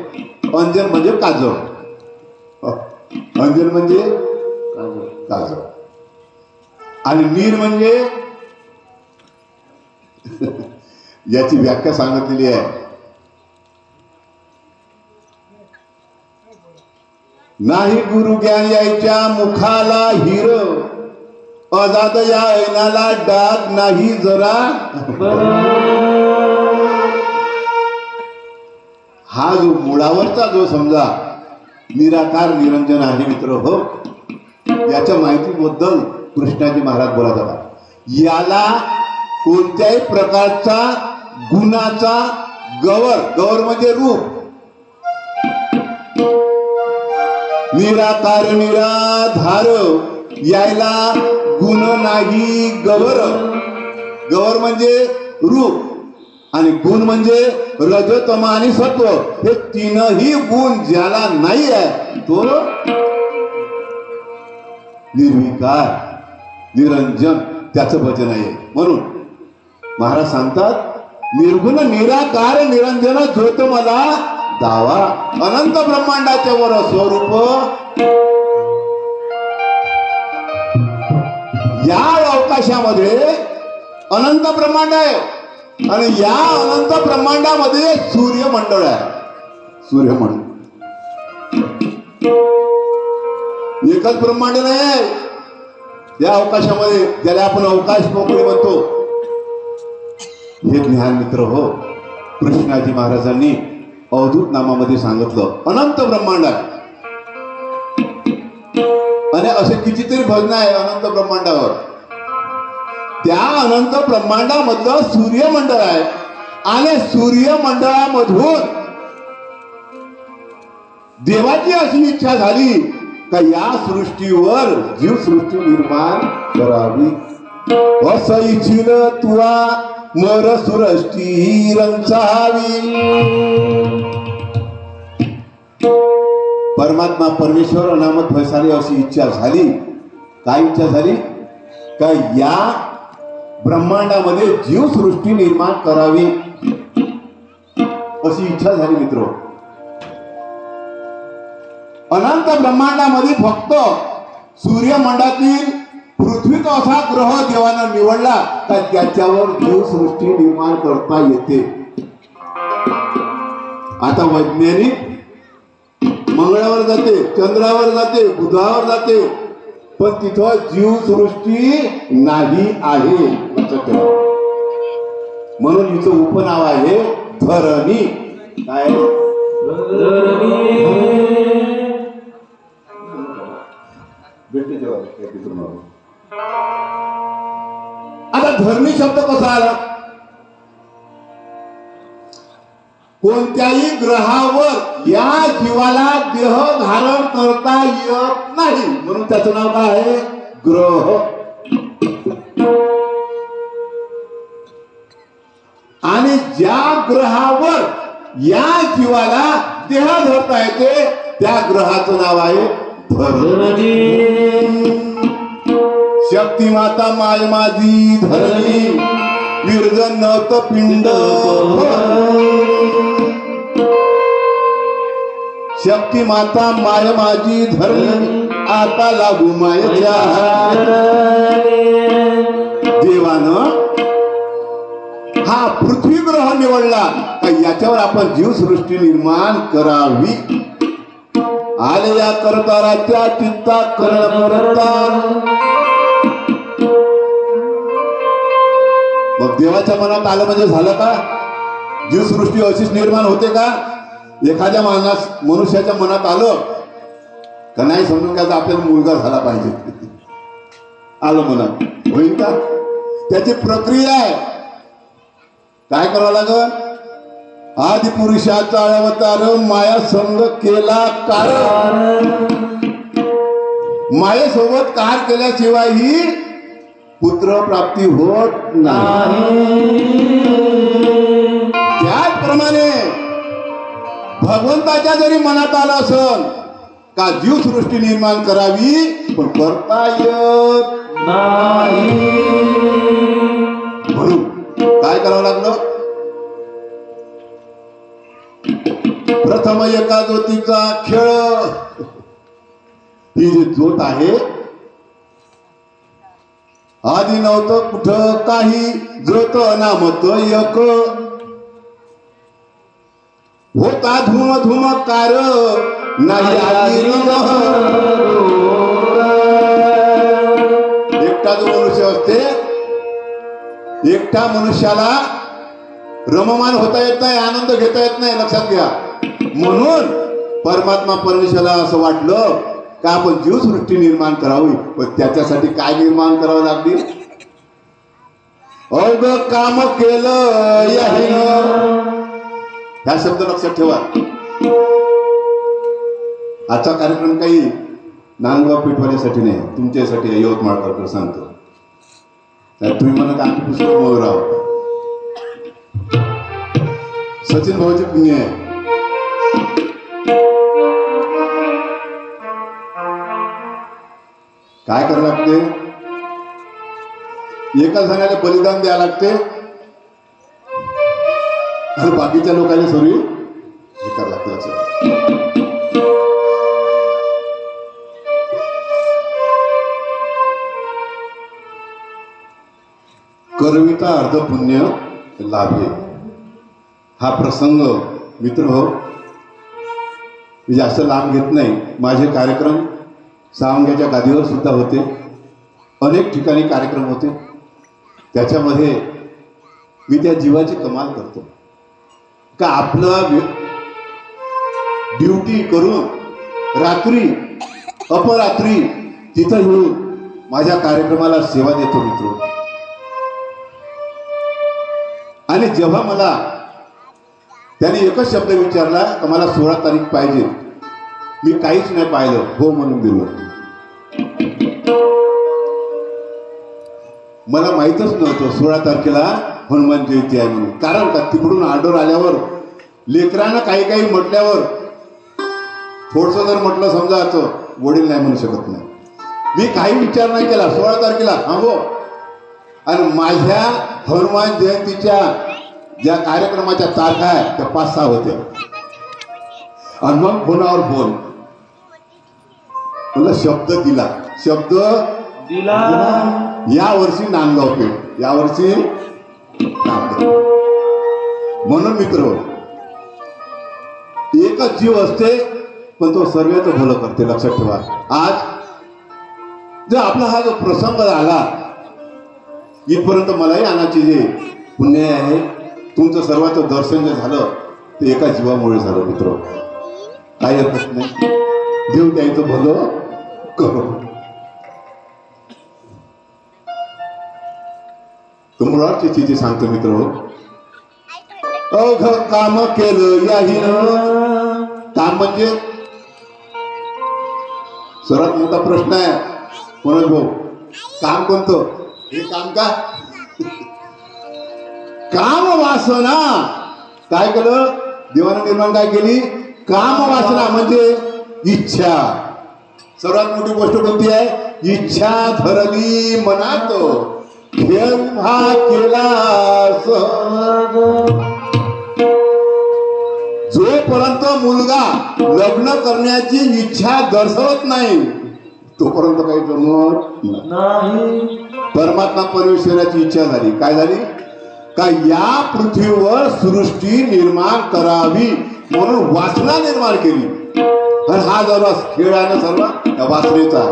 अंजन म्हणजे काजळ. अंजन म्हणजे काजळ. आणि नीर म्हणजे याची व्याख्या सांगितलेली आहे. नाही गुरु ज्ञान यायच्या मुखाला हिर, अजाद या ऐनाला डाग नाही जरा. हा जो मुळावरचा जो समजा निराकार निरंजन आहे मित्र हो, याच्या माहितीबद्दल कृष्णाजी महाराज बोलत होता. याला कोणत्याही प्रकारचा गुणाचा गवर म्हणजे रूप, निराकार निराधार, यायला गुण नाही गवर. गवर म्हणजे रूप आणि गुण म्हणजे रजतम आणि सत्व. हे तीनही गुण ज्याला नाही आहे तो निर्विकार निरंजन, त्याचं भजन आहे. म्हणून महाराज सांगतात निर्गुण निराकार निरंजन ज्योत मला दावा, अनंत ब्रह्मांडाच्या वर स्वरूप. या अवकाशामध्ये अनंत ब्रह्मांड आहे आणि या अनंत ब्रह्मांडामध्ये सूर्यमंडळ आहे. सूर्यमंडळ एकच ब्रह्मांड नाही या अवकाशामध्ये, ज्याला आपण अवकाश पोकळी म्हणतो. हे ज्ञान मित्र हो कृष्णाजी महाराजांनी अवधूत नामामध्ये सांगितलं. अनंत ब्रह्मांड आहे आणि असे कितीतरी भजन आहे अनंत ब्रह्मांडावर. त्या अनंत ब्रह्मांडामधलं सूर्यमंडळ आहे आणि सूर्यमंडळामधून देवाची अशी इच्छा झाली का या सृष्टीवर जीवसृष्टी निर्माण करावी. असं इच्छिल तुवा मर सृष्टी रंचावी. परमात्मा परमेश्वर अनामत भैसारी अशी इच्छा झाली. काय इच्छा झाली का या ब्रह्मांडामध्ये जीवसृष्टी निर्माण करावी अशी इच्छा झाली. मित्र, अनंत ब्रह्मांडामध्ये फक्त सूर्यमंडळातील पृथ्वीचा असा ग्रह देवानं निवडला तर त्याच्यावर जीवसृष्टी निर्माण करता येते. आता वैज्ञानिक मंगळावर जाते, चंद्रावर जाते, बुधावर जाते, पण तिथं जीवसृष्टी नाही आहे. म्हणून हिचं उपनाव आहे धरणी. काय भेटते जेव्हा आता धरणी शब्द कसा आला. कोणत्याही ग्रहावर या जीवाला देह धारण करता येत नाही म्हणून त्याचं नाव काय आहे ग्रह. आणि ज्या ग्रहावर या जीवाला देह धरता येते त्या ग्रहाचं नाव आहे धरणी. शक्ती माता माय माझी धरणी विरजन नत पिंड. शक्ती माता माय माझी धरणी आता लागू मायेच्या. देवानं हा पृथ्वी ग्रह निवडला का याच्यावर आपण जीवसृष्टी निर्माण करावी. आले या करताराच्या चिंता करण करता. मग देवाच्या मनात आलं म्हणजे झालं का. जीवसृष्टी अशीच निर्माण होते का. एखाद्या मनुष्याच्या मनात आलं का नाही समजून घ्यायचं आपल्याला मुलगा झाला पाहिजे. आलं मनात होईल का. त्याची प्रक्रिया आहे. काय करावं लागल. आदि पुरुषाचा अवतार माया संग केला कारण. मायेसोबत कार केल्याशिवाय ही पुत्र प्राप्ती होत नाही. त्याचप्रमाणे भगवंताच्या जरी मनात आलं असल का जीवसृष्टी निर्माण करावी पण करता येत नाही. म्हणून काय करावं लागलं. प्रथम एका ज्योतीचा खेळ. ही जी ज्योत आहे आधी नव्हतं कुठं काही ज्योत अनामत एक. होता धूम धूम कार नाही आली. एकटा जो मनुष्य असते एकटा मनुष्याला रममान होता येत नाही, आनंद घेता येत नाही. लक्षात घ्या. म्हणून परमात्मा परमेश्वराला असं वाटलं का आपण जीवसृष्टी निर्माण करावी. पण त्याच्यासाठी काय निर्माण करावं लागली. अवघ काम केलं याहीनं. ह्या शब्द लक्षात ठेवा. आजचा कार्यक्रम काही नांदगाव पेठवाल्यासाठी नाही, तुमच्यासाठी आहे. यवतमाळकर सांगतो. तुम्ही म्हणत आमची पुस्तक मोगराव सचिन भाऊचे पुण्य आहे. काय करावं लागते. एका जणाला बलिदान द्यावं लागते आणि बाकीच्या लोकांनी सॉरी हे करावं लागतं. करविता अर्ध पुण्य लाभे. हा प्रसंग मित्र हो मी जास्त लांब घेत नाही. माझे कार्यक्रम सावंग्याच्या गादीवर सुद्धा होते. अनेक ठिकाणी कार्यक्रम होते. त्याच्यामध्ये मी त्या जीवाची कमाल करतो. का आपलं ड्युटी करून रात्री अपरात्री तिथं येऊन माझ्या कार्यक्रमाला सेवा देतो मित्र. आणि जेव्हा मला त्याने एकच शब्द विचारला का मला 16 तारीख पाहिजे, मी काहीच नाही पाहिलं, हो म्हणून दिलं. मला माहीतच नव्हतं 16 तारखेला हनुमान जयंती आहे म्हणून. कारण का तिकडून ऑर्डर आल्यावर लेकरांना काही काही म्हटल्यावर थोडंसं जर म्हटलं समजा असं वडील नाही म्हणू शकत नाही. मी काही विचार नाही केला. 16 तारखेला हो. आणि माझ्या हनुमान जयंतीच्या ज्या कार्यक्रमाच्या तारखा आहेत त्या 5-6 होत्या. आणि मग फोनावर फोन मला शब्द दिला. शब्द दिला या वर्षी नांदगाव पेठ, या वर्षी नांदगाव. म्हणून मित्र, एकच जीव असते पण तो सर्वांचं भलं करते, लक्षात ठेवा. आज जर आपला हा जो प्रसंग आला इथपर्यंत मलाही आणायचे जे पुण्य आहे, तुमचं सर्वांचं दर्शन जे झालं ते एका जीवामुळे झालं मित्र. काही हरकत नाही, देव त्याचं भलं करो. मुळाची चिठी सांगतो मित्र. अवघ काम केलं याहीनं. काम म्हणजे सर्वात मोठा प्रश्न आहे मनोज भाऊ. काम कोणतं? हे काम का? काम वासना. काय केलं देवानं? निर्माण काय केली? काम वासना म्हणजे इच्छा. सर्वात मोठी गोष्ट कोणती आहे? इच्छा धरली मनात केव्हा केला. जोपर्यंत मुलगा लग्न करण्याची इच्छा दर्शवत नाही तोपर्यंत काही जमत नाही. परमात्मा परमेश्वराची इच्छा झाली. काय झाली? का या पृथ्वीवर सृष्टी निर्माण करावी म्हणून वासना निर्माण केली. आणि हा जरा खेळ आहे ना सर्व या वासनेचा.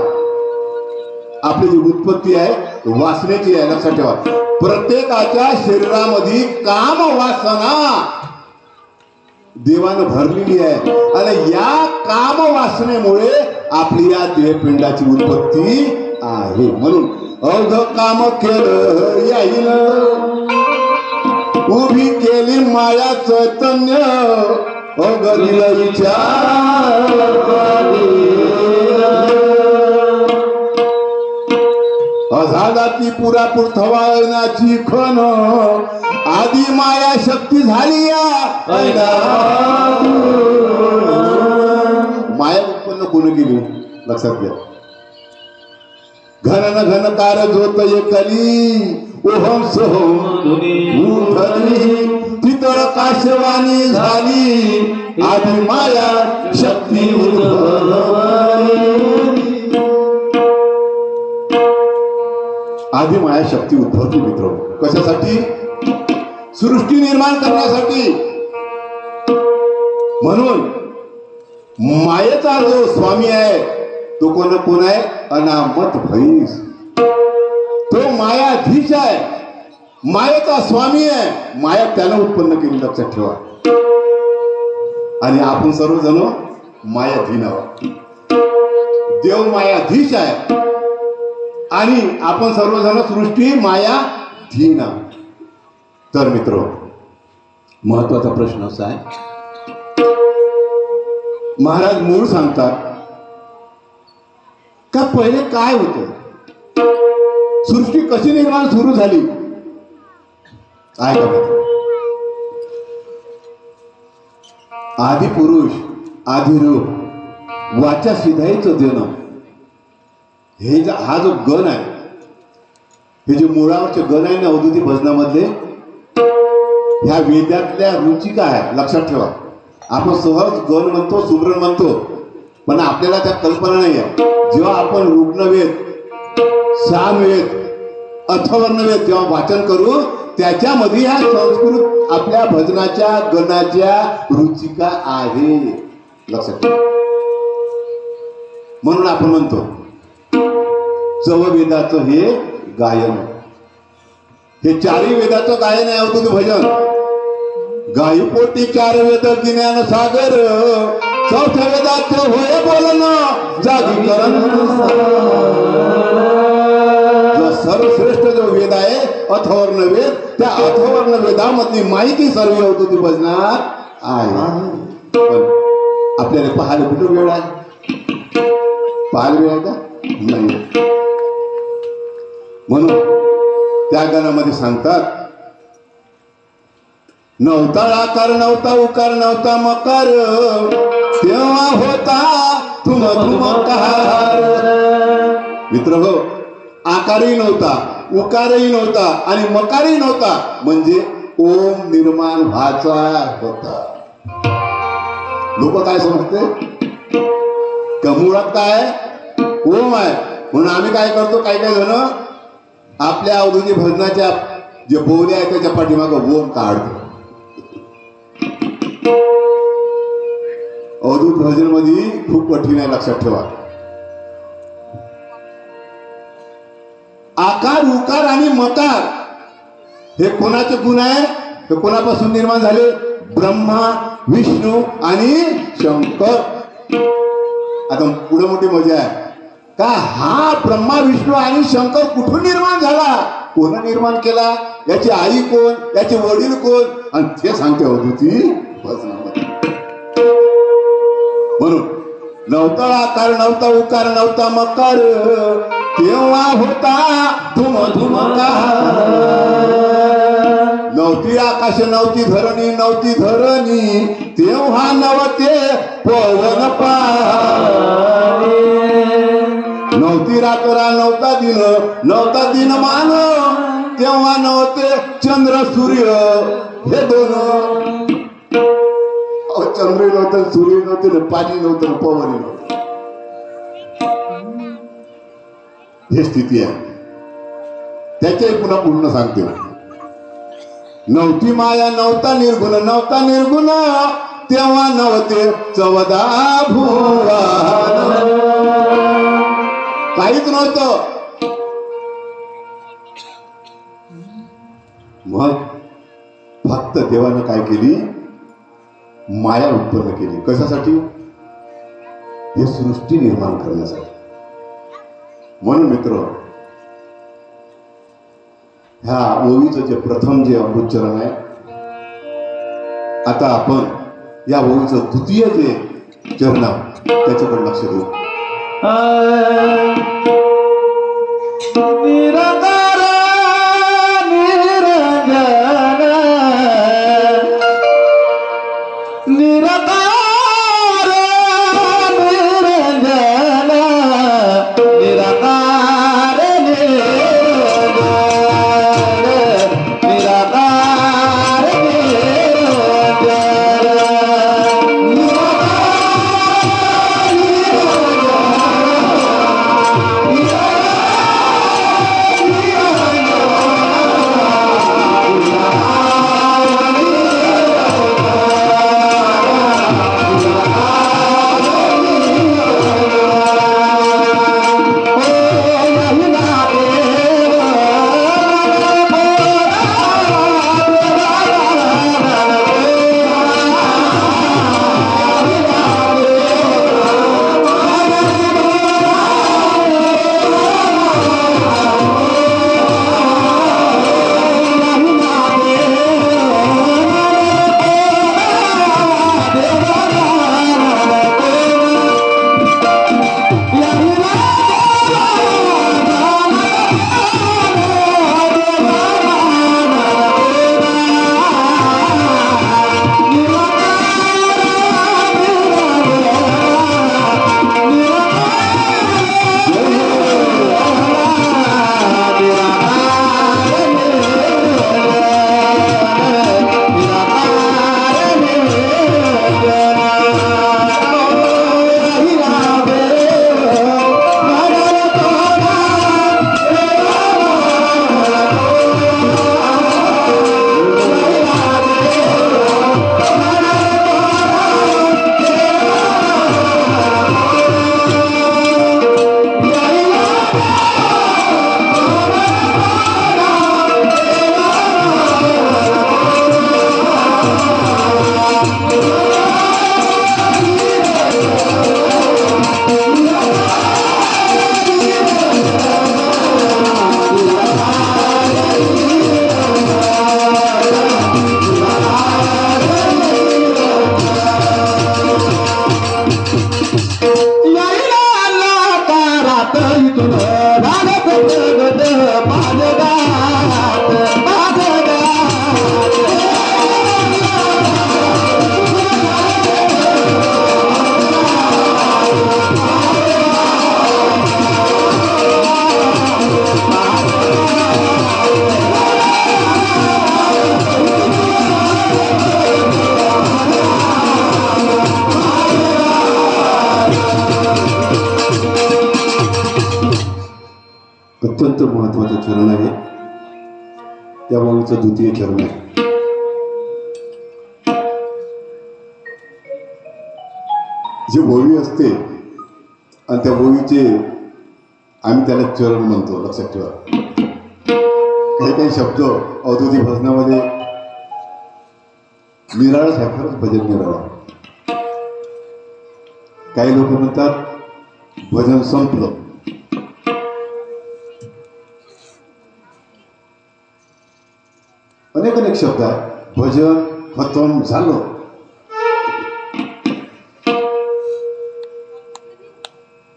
आपली जी उत्पत्ती आहे वासनेची आहे, लक्षात ठेवा. प्रत्येकाच्या शरीरामध्ये काम वासना देवानं भरलेली आहे. आणि या काम वासनेमुळे आपली या देहपिंडाची उत्पत्ती आहे. म्हणून अवघ काम केलं याईल, उभी केली माया चैतन्य, अवघ दिलं विचार. झाला ती पुरापूर थवाळण्याची खण, आधी माया शक्ती झाली या. माया उत्पन्न कोणी केली? लक्षात घ्या. घन न घनकार झोत एकली, ओहम सोहम उठली, तितळ काशवाणी झाली, आधी माया शक्ती उद्भवली. आधी माया शक्ती उद्भवली मित्र. कशासाठी? सृष्टी निर्माण करण्यासाठी. म्हणून मायेचा जो स्वामी आहे तो कोण आहे? अनामत भैस. तो मायाधीश आहे, मायेचा स्वामी आहे. माया त्यानं उत्पन्न केली, लक्षात ठेवा. आणि आपण सर्वजण मायाधीन आहोत. देव मायाधीश आहे आणि आपण सर्वजण सृष्टी मायाधीन आहोत. तर मित्र, महत्वाचा प्रश्न असा आहे, महाराज मूळ सांगतात का पहिले काय होतं, सृष्टी कशी निर्माण सुरू झाली आहे का मित्र? आदि पुरुष आदि रूप वाचा सिधाईचं देणं, हे हा जो गण आहे, हे जे मुळावरचे गण आहे ना अवधूती भजनामधले, ह्या वेदातल्या रुचिका आहे. लक्षात ठेवा. आपण सहज गण म्हणतो, सुमरण म्हणतो, पण आपल्याला त्या कल्पना नाही आहे. जेव्हा आपण रुग्णवेद, सामवेद, अथर्वणवेद जेव्हा वाचन करू त्याच्यामध्ये ह्या संस्कृत आपल्या भजनाच्या गणाच्या रुचिका आहे. लक्षात ठेवा. म्हणून आपण म्हणतो चववेदाचं हे गायन, हे चारही वेदाचं गायन आहे अवधूत भजन. गायी पोटी 4 वेद ज्ञान सागर, चौथ्या वेदात होय बोलणं जागी करण. जो सर्वश्रेष्ठ जो वेद आहे अथवर्ण वेद, त्या अथवर्ण वेदामधली माहिती सर्व अवधूत भजनात आहे. पण आपल्याला पाहायला कुठं वेळ आहे? पाहायला वेळ आहे का? नाही. म्हणून त्या गाण्यामध्ये सांगतात, नव्हता आकार नव्हता उकार नव्हता मकार, तेव्हा होता तुम तुमकार. मित्र हो, आकारही नव्हता, उकारही नव्हता आणि मकारही नव्हता, म्हणजे ओम निर्माण व्हायचा होता. लोक काय समजते? मुळात काय ओम आहे. म्हणून आम्ही काय करतो, काही जण आपल्या अवधूती भजनाच्या जे बोले आहेत त्याच्या पाठीमागं ओम काढतो. अवधूत भजन मध्ये खूप कठीण आहे, लक्षात ठेवा. आकार उकार आणि मकार हे कोणाचे गुण आहे? हे कोणापासून निर्माण झाले? ब्रह्मा विष्णू आणि शंकर. आता पुढे मोठी मजा आहे का, हा ब्रह्मा विष्णू आणि शंकर कुठून निर्माण झाला, कोण निर्माण केला, याची आई कोण, याचे वडील कोण, आणि ते सांगते अवधूती भजनामध्ये. म्हणून नव्हता आकार नव्हता उकार नव्हता मकार, तेव्हा होता धुम धुमकार. नव्हती आकाश नव्हती धरणी नव्हती धरणी, तेव्हा नव्हते पवन पाणी. नव्हती रातोरा नव्हता दिन मान, तेव्हा नव्हते चंद्र सूर्य हे दोन. चंद्र नव्हतं, सूर्य नव्हते, पाणी नव्हतं, पवन नव्हतं. हे स्थिती आहे. त्याच्याही पुन्हा पूर्ण सांगते. नव्हती माया नव्हता निर्गुण, तेव्हा नव्हते 14 भुवन. काहीच नव्हतं. मग फक्त देवानं काय केली? माया उत्पन्न केली. कशासाठी? हे सृष्टी निर्माण करण्यासाठी. म्हणून मित्र, ह्या ओवीचं जे प्रथम जे उच्चारण आहे, आता आपण या ओवीचं द्वितीय जे चरण त्याच्याकडे लक्ष देऊ. निराकार निरंजन, निराकार निरंजन, निराकार निरंजन, निराकार निरंजन. अत्यंत महत्वाचं चरण आहे. त्या ओवीचं द्वितीय चरण आहे. जी ओवी असते आणि त्या ओवीचे आम्ही त्याला चरण म्हणतो, लक्षात ठेवा. काही काही शब्द अवधूती भजनामध्ये निराळच आहे, खरंच भजन निराळ. काही लोक म्हणतात भजन संपलं. अनेक अनेक शब्द आहेत. भजन खतम झालं.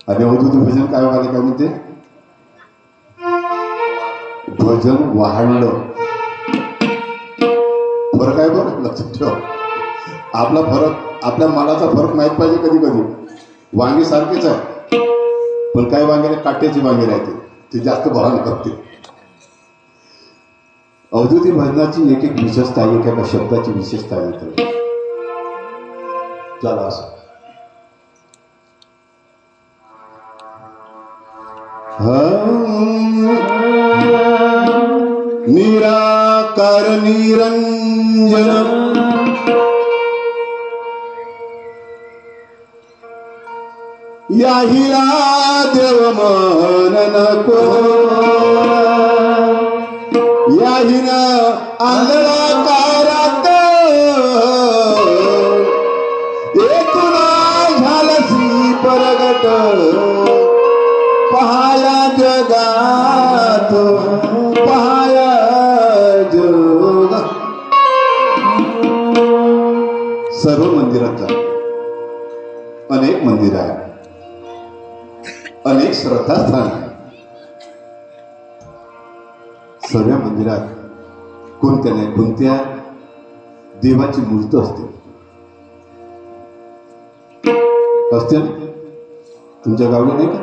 आणि अवधूती भजन काय व्हायला काय म्हणते? भजन वाढलं. फरक आहे बरं, लक्षात ठेवा. आपला फरक, आपल्या मालाचा फरक माहीत पाहिजे. कधी कधी वांगे सारखेच आहे, पण काही वांग्याला काट्याची वांगे राहते, ते जास्त बहान करते. अवधूती भजनाची एक एक विशेषता आहे, एका शब्दाची विशेषता आहे. चला असं निराकार निरंजन याहिला देव मन नको, याहिन अंधकारात एकूणा झालसी परगट, पहाया जगात पहाया जग. सर्व मंदिरात जा. अनेक मंदिर आहे, अनेक श्रद्धास्थान आहे. सर्व मंदिरात कोणत्या नाही कोणत्या देवाची मूर्त असते. असते ना? तुमच्या गावी नाही का?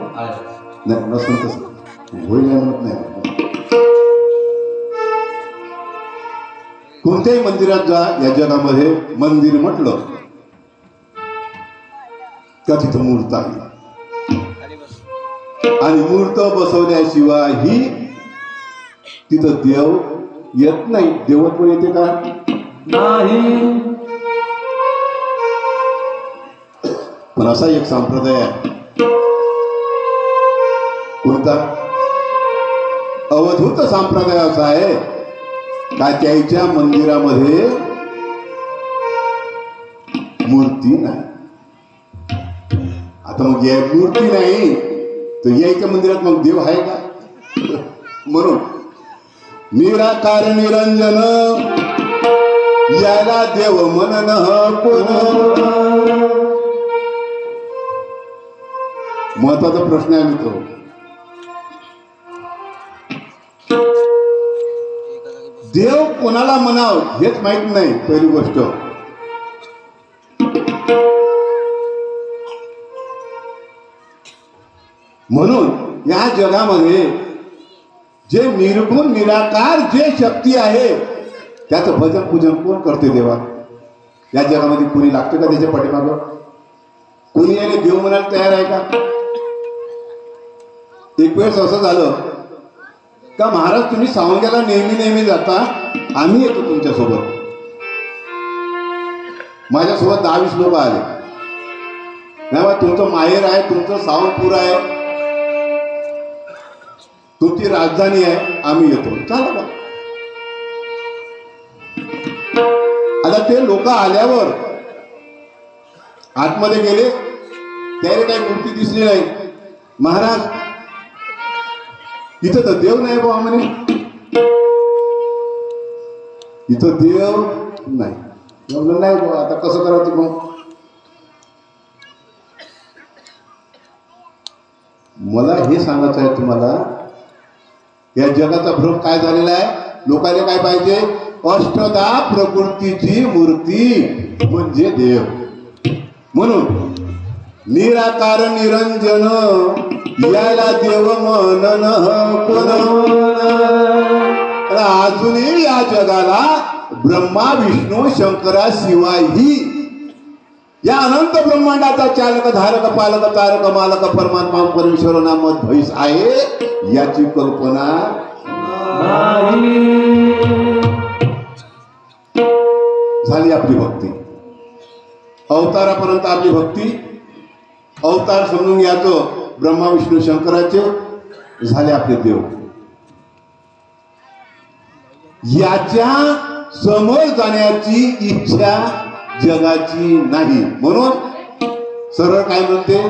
नाही, नसून तसं होईल म्हणत नाही. कोणत्याही मंदिरात जा या जगामध्ये, मंदिर म्हटलं का तिथं मूर्त आहे. आणि मूर्त बसवल्याशिवाय ही तिथं देव येत नाही. देवत्व येते का? नाही. पण असा एक संप्रदाय आहे. कोणता? अवधूत संप्रदाय असा आहे का त्याच्या मंदिरामध्ये मूर्ती नाही. आता मग या मूर्ती नाही तर यायच्या मंदिरात मग देव आहे का? म्हणून निराकार निरंजन याला देव मनन कोण. महत्वाचा प्रश्न आहे मित्र. देव कोणाला म्हणाव हेच माहित नाही. पहिली गोष्ट, म्हणून या जगामध्ये जे निर्गुण निराकार जे शक्ती आहे त्याचं भजन पूजन कोण करते? देवा. या जगामध्ये कोणी लागतं का त्याच्या पाठीमागं? कोणी याने देव म्हणायला तयार आहे का? एक वेळेस असं झालं का, महाराज तुम्ही सावंग्याला नेहमी नेहमी जाता, आम्ही येतो तुमच्यासोबत. माझ्यासोबत 10-20 लोक आले. नाही बा, तुमचं माहेर आहे, तुमचं सावंतपूर आहे, तुमची राजधानी आहे, आम्ही येतो. चला बा. आता ते लोक आल्यावर आतमध्ये गेले, त्याने काही मूर्ती दिसली नाही. महाराज इथं तर देव नाही बा म्हणे. इथं देव नाही. नाही बा, आता कसं करायचं मग? मला हे सांगायचं आहे तुम्हाला, या जगाचा भ्रम काय झालेला आहे. लोकांना काय पाहिजे? अष्टदा प्रकृतीची मूर्ती म्हणजे देव. म्हणून निराकार निरंजन याला देव मनन कोण. अजूनही या जगाला ब्रह्मा विष्णू शंकराशिवायही या अनंत ब्रह्मांडाचा चालक धारक पालक तारक मालक परमात्मा परमेश्वर नामत भैस आहे याची कल्पना झाली आपली भक्ती. अवतारापर्यंत आपली भक्ती, अवतार समजून घ्यायचं ब्रह्मा विष्णू शंकराचे, झाले आपले देव. याच्या समोर जाण्याची इच्छा जगाची नाही. म्हणून सरळ काय म्हणते,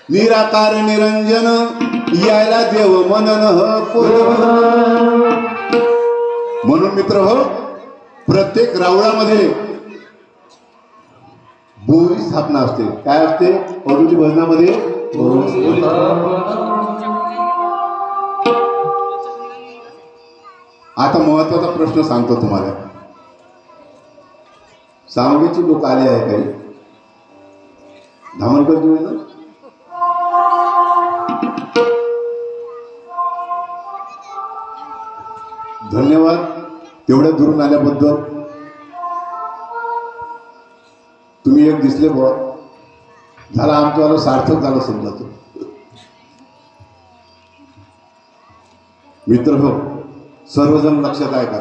निराकार निरंजन यायला देव मनन म्हणून मित्र हो, प्रत्येक रावळामध्ये बोली स्थापना असते. काय असते अवधूत भजनामध्ये? आता महत्वाचा प्रश्न सांगतो तुम्हाला. सांगलीची लोक आले आहे काही? धामणकर जी ना, धन्यवाद तेवढ्या दुरून आल्याबद्दल. तुम्ही एक दिसले बुवा, झाला आमच्यावाला सार्थक झालं समजा. तो मित्र हो, सर्वजण लक्षात आहे का,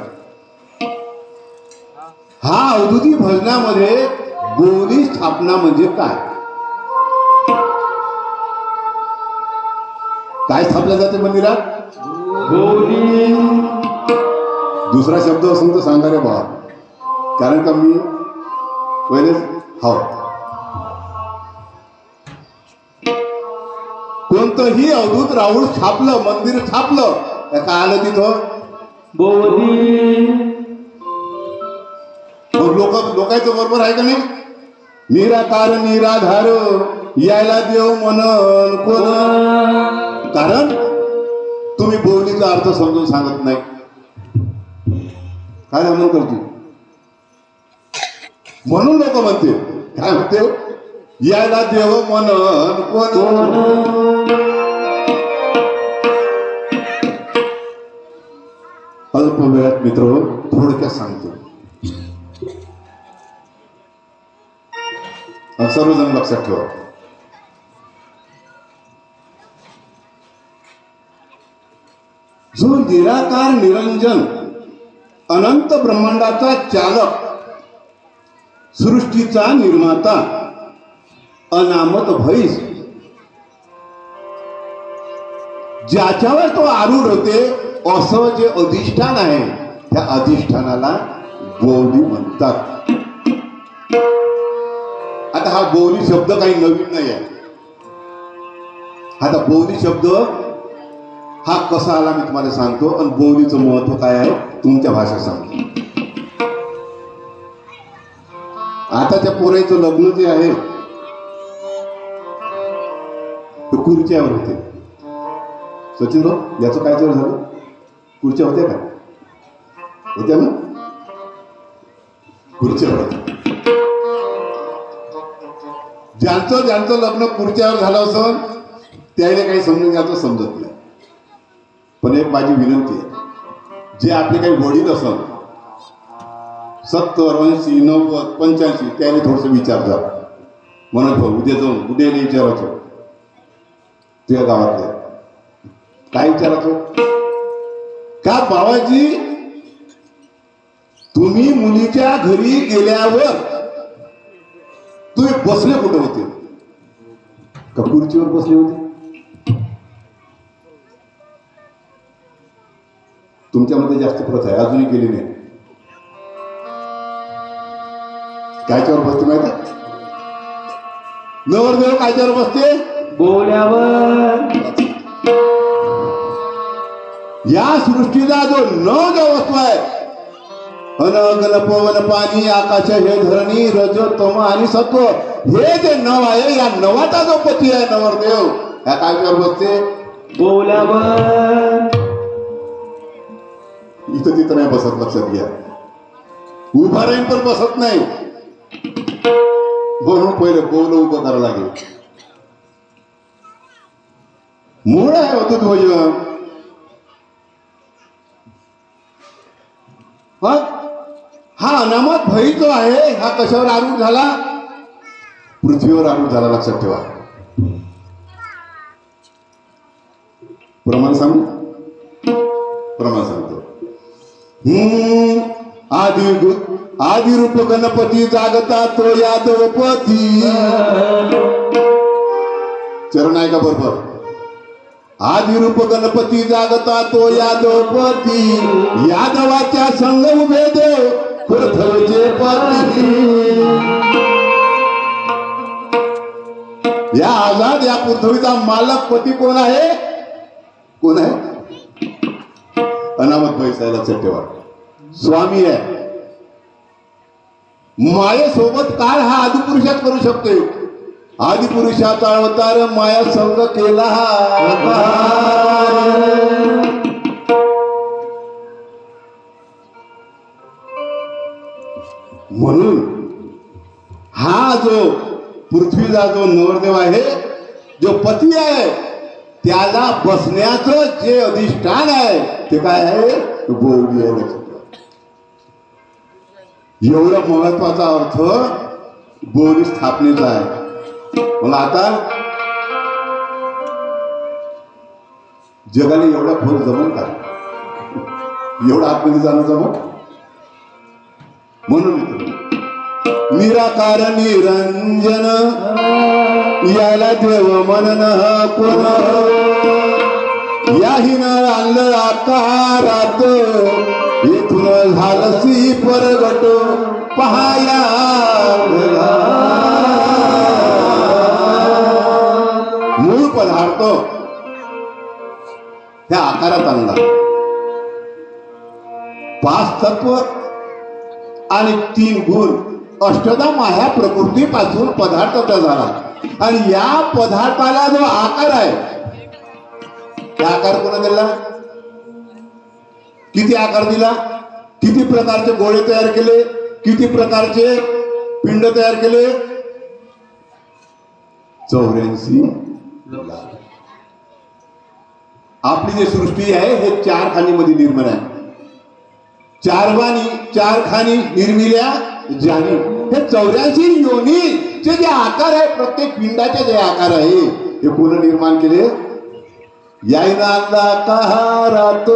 हा अवधूती भजनामध्ये बोली स्थापना म्हणजे काय? काय स्थापल्या जाते मंदिरात? बोली. दुसरा शब्द असून तर सांगा रे बाबा, कारण का मी पहिलेच हो, कोणतंही अवधूत राहुल स्थापलं, मंदिर स्थापलं, काय आलं तिथं? बोली. लोकांचं बरोबर आहे का नाही? निराकार निराधार यायला देव म्हणून कोण? कारण तुम्ही बोलीचा अर्थ समजून सांगत नाही. काय म्हणून करतो, म्हणून लोक म्हणते, काय म्हणते, यायला देव म्हणून कोण? अल्प वेळात मित्र थोडक्यात सांगतो, सर्वजण लक्षात ठेवा. जो निराकार निरंजन अनंत ब्रह्मांडाचा चालक, सृष्टीचा निर्माता, अनामत भैस, ज्याच्यावर तो आरूढ होते, असं जे अधिष्ठान आहे, त्या अधिष्ठानाला बोली म्हणतात. आता हा बोली शब्द काही नवीन नाही आहे. आता बोली शब्द हा कसा आला मी तुम्हाला सांगतो, आणि बोलीचं महत्व काय आहे तुमच्या भाषेत सांगतो. आताच्या पोराचं लग्न जे आहे ते खुर्च्यावर होते. सचिन भाऊ, याचं काय जर झालं? खुर्च्या होत्या का? होत्या ना? खुर्च्यावर. ज्यांचं लग्न खुर्च्यावर झालं असं त्याने काही समजून घ्यायचं समजत नाही. पण एक माझी विनंती आहे, जे आपले काही वडील असत 70, 80, 90, 85 त्याने थोडस विचारतात. म्हणत भाऊ उद्या विचारायचो तुझ्या गावातल्या काय विचारायचो, का बाबाजी तुम्ही मुलीच्या घरी गेल्यावर तुम्ही बसले कुठे होते? का खुर्चीवर बसले होते? तुमच्यामध्ये जास्त प्रथा आहे, अजूनही केली नाही. कायच्यावर बसते माहिती आहे? नवरदेव कायच्यावर बसते? बोल्यावर. या सृष्टीचा जो नव जो वस्तू आहे, अनगल पवन पाणी आकाश हे धरणी रज तम आणि सत्व, हे जे नव आहे, या नवाचा जो पती आहे नवरदेव, ह्या कायच्यावर बसते? बोल्यावर. इथं तिथं नाही बसत, लक्षात घ्या. उभा राहीन पण बसत नाही. म्हणून पहिले बोल उभं करावं लागेल. मूळ आहे अवधूत भजन. हा अनामत भई जो आहे, हा कशावर आरूढ झाला? पृथ्वीवर आरूढ झाला, लक्षात ठेवा. प्रमाण सांगू, प्रमाण सांगतो. आदि रूप गणपती जागता तो यादवपती. चरण आहे का बरोबर? आदि रूप गणपती जागता तो यादवपती. यादवाच्या संग उभे देव खुरथळचे पती. या आझाद या पृथ्वीचा मालक पती कोण आहे? कोण आहे? अनामत पैसा, लक्षात ठेवा. स्वामी आहे. मायेसोबत काळ हा आदिपुरुषात करू शकतो. आदिपुरुषाचा अवतार माया संग केला. म्हणून हा जो पृथ्वीचा जो नवरदेव आहे, जो पती आहे, त्याला बसण्याचं जे अधिष्ठान आहे ते काय आहे? बोली आहे. एवढा महत्वाचा अर्थ बोली स्थापनेचा आहे. मग आता जगाला एवढा खोल जमल का? एवढा आतमध्ये जाणं जमल? म्हणून निराकार निरंजन याला देव म्हणन कोण. याहीन आणलं आकारात येथून झालसी परगट पहाया. मूळ पदार्थ त्या आकारात आणला. 5 तत्व आणि 3 गुण अष्टधा माया प्रकृतीपासून पदार्थ झाला. आणि या पदार्थाला जो आकार आहे, त्या आकार कोणा दिला? किती आकार दिला? किती प्रकारचे गोळे तयार केले? किती प्रकारचे पिंड तयार केले? 84 लाख. आपली जी सृष्टी आहे हे 4 खाणीमध्ये निर्माण आहे. 4 बाणी 4 खाणी निर्मिल्या जाणी. हे 84 योनीचे जे आकार आहे, प्रत्येक पिंडाचे जे आकार आहे, हे कोण निर्माण केले? यायना आकारात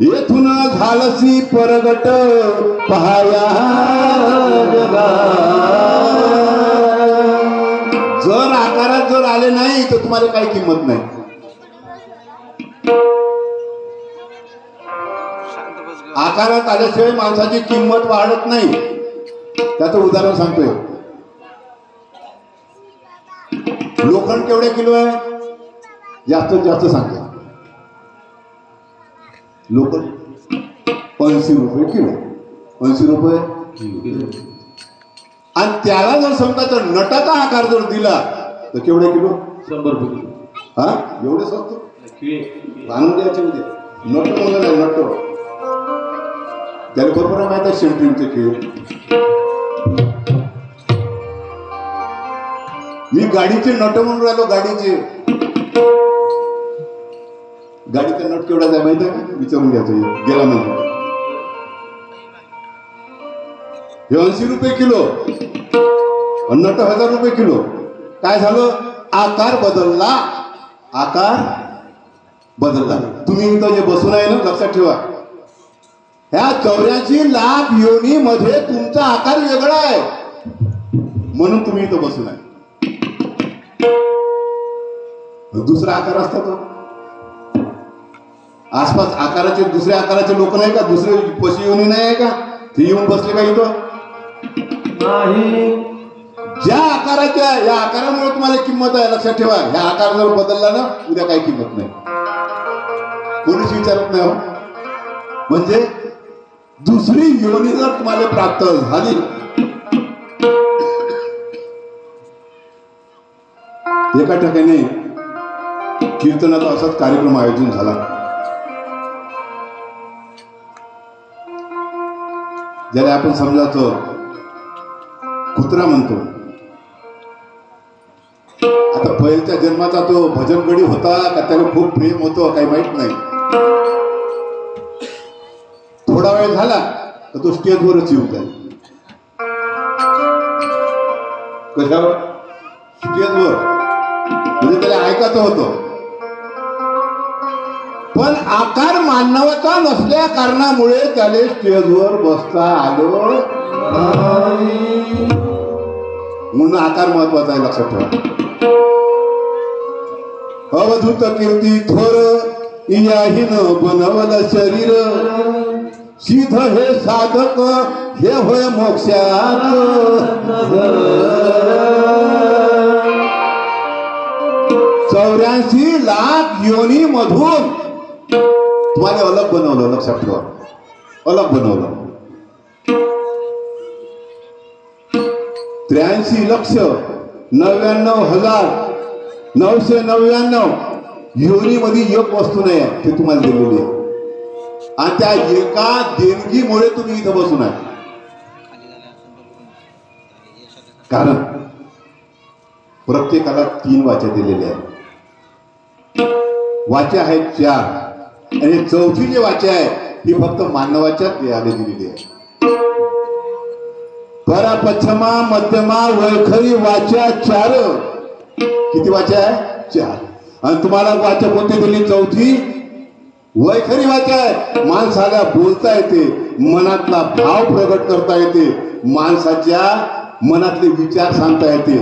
येथून झालसी परगट पहाया. जर आकारात जर आले नाही तर तुम्हाला काही किंमत नाही. आकारात आल्याशिवाय माणसाची किंमत वाढत नाही. त्याचं उदाहरण सांगतोय. लोखंड केवढे किलो आहे? जास्तीत जास्त सांगतो. लोखंड 80 रुपये किलो. 80 रुपये किलो. आणि त्याला जर समजा तर नटाचा आकार जर दिला तर केवढे किलो? 100 रुपये किलो. हा, एवढे स्वस्त आणून द्यायचे उद्या. नट म्हणलं नाही, नट त्याला बरोबर माहित आहे. सेंट्रिंगचे खेळ. मी गाडीचे नट म्हणून राहिलो. गाडीचे गाडीचा नट केवढा आहे माहिती आहे? विचारून घ्यायचं गेला म्हणून. 80 रुपये किलो. नट 1000 रुपये किलो. काय झालं? आकार बदलला. आकार बदलला. तुम्ही इथं जे बसून आहे ना, लक्षात ठेवा, ह्या 84 लाख योनी मध्ये तुमचा आकार वेगळा आहे. म्हणून तुम्ही इथं बसून आहे. दुसरा आकार असता तो. आसपास आकाराचे दुसऱ्या आकाराचे लोक नाही का? दुसरे पशी योनी नाही आहे का? ते येऊन बसले का इथं? नाही. ज्या आकाराच्या, या आकारामुळे तुम्हाला किंमत आहे. लक्षात ठेवा. ह्या आकार जर बदलला ना, उद्या काही किंमत नाही. कोणीच विचारत नाही. हो म्हणजे दुसरी योनी जर तुम्हाला प्राप्त झाली, एका ठिकाणी कीर्तनाचा असाच कार्यक्रम आयोजन झाला. ज्याला आपण समजायचो कुत्रा म्हणतो. आता पहिल्याच्या जन्माचा तो भजनगडी होता का त्याला खूप प्रेम होतं काही माहित नाही. थोडा वेळ झाला तर तो स्टेजवरच येऊन जाईल. कशावर? स्टेजवर. म्हणजे त्याला ऐकायचं होतं. पण आकार मानवाचा नसल्या कारणामुळे त्याला स्टेजवर बसता आलो नाही. म्हणून आकार महत्वाचा आहे, लक्षात ठेवा. अवधूत कीर्ती थोर याहीन बनवलं शरीर, सिद्ध हे साधक हे होय मोक्षात. 84 लाख योनी मधून तुम्हाला अलग बनवलं, लक्षात ठेवा. अलग बनवलं. 83,99,999 योनीमध्ये एक वस्तू नाही आहे, ते तुम्हाला दिलेली आहे. आणि त्या एका देणगीमुळे तुम्ही इथं बसून आहे. कारण प्रत्येकाला 3 वाचा दिलेल्या आहेत. वाचा आहेत 4 आणि चौथी जी वाचा आहे ही फक्त मानवाच्याच देहाने दिलेली आहे. परा पश्चिमा मध्यमा वैखरी वाचा 4. किती वाचा आहे? 4. आणि तुम्हाला वाचा कोणती दिली? चौथी वैखरी वाचा आहे. माणसाला बोलता येते, मनातला भाव प्रगट करता येते, माणसाच्या मनातले विचार सांगता येते.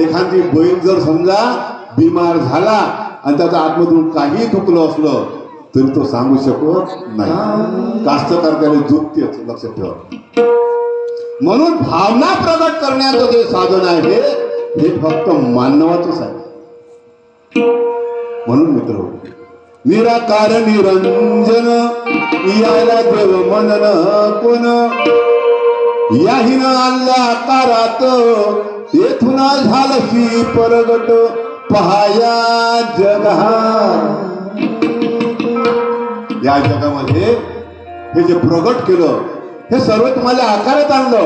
एखादी बैल जर समजा बिमार झाला आणि त्याच्या आतमधून काही दुखलं असलं तरी तो सांगू शकत नाही. कास्तकार त्याला जुकतेच, लक्षात ठेवा. म्हणून भावना प्रगट करण्याचं जे साधन आहे हे फक्त मानवाचंच आहे. म्हणून मित्र, निराकार निरंजन याला देव मनन कोण, याहीन आल्ला कारात येथून झालसी परगट पहाया जगा. या जगामध्ये हे जे प्रगट केलं हे सर्व तुम्हाला आकारात आणलं.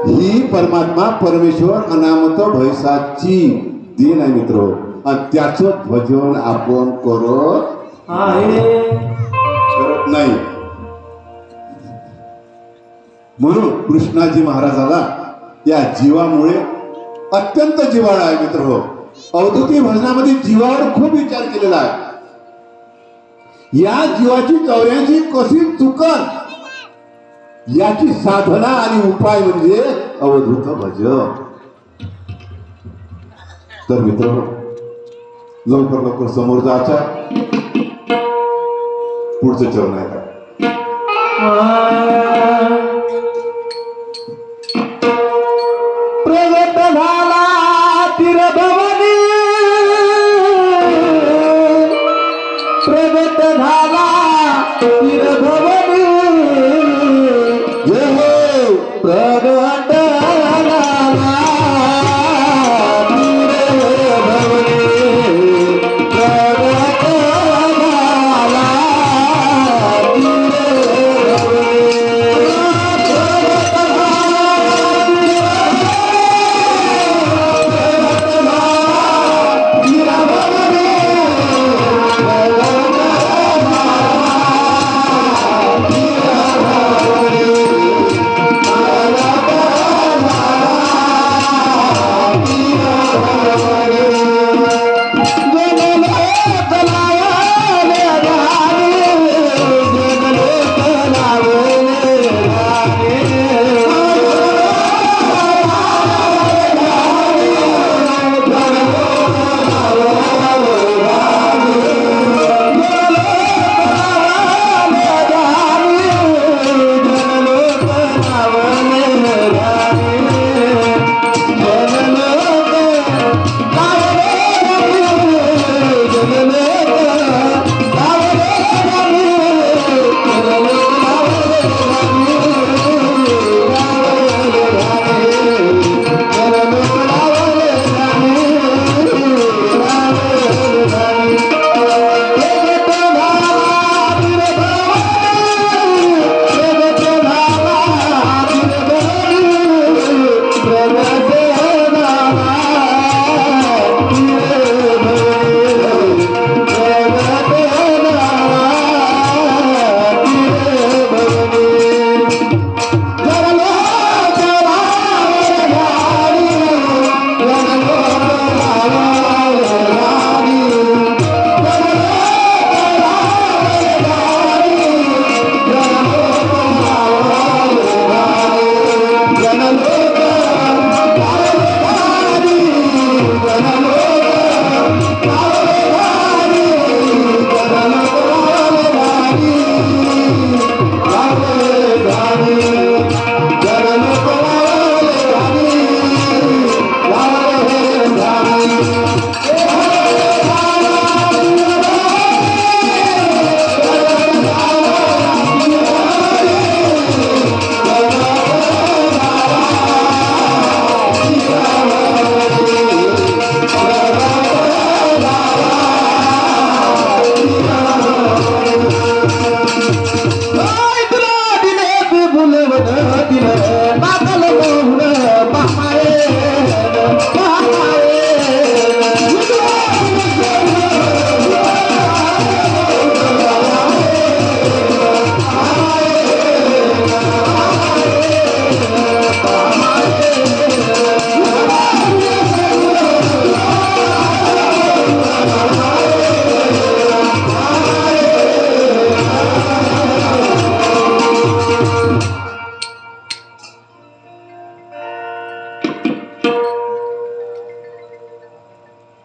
ही परमात्मा परमेश्वर अनामत भैसाची देण आहे मित्र. आणि त्याचं भजन आपण करत नाही. म्हणून कृष्णाजी महाराजाला या जीवामुळे अत्यंत जिव्हाळा आहे मित्र. अवधूती भजनामध्ये जीवावर खूप विचार केलेला आहे. या जीवाची 84 कशी चुकन याची साधना आणि उपाय म्हणजे अवधूत भजन. तर मित्र, लवकर लवकर समोर जायचा. पुढचं चरण आहे का? प्रगट झाला तीरभवानी, प्रगट झाला तीरभवानी, प्रगट झाला तीरभवानी, प्रगट झाला तीरभवानी.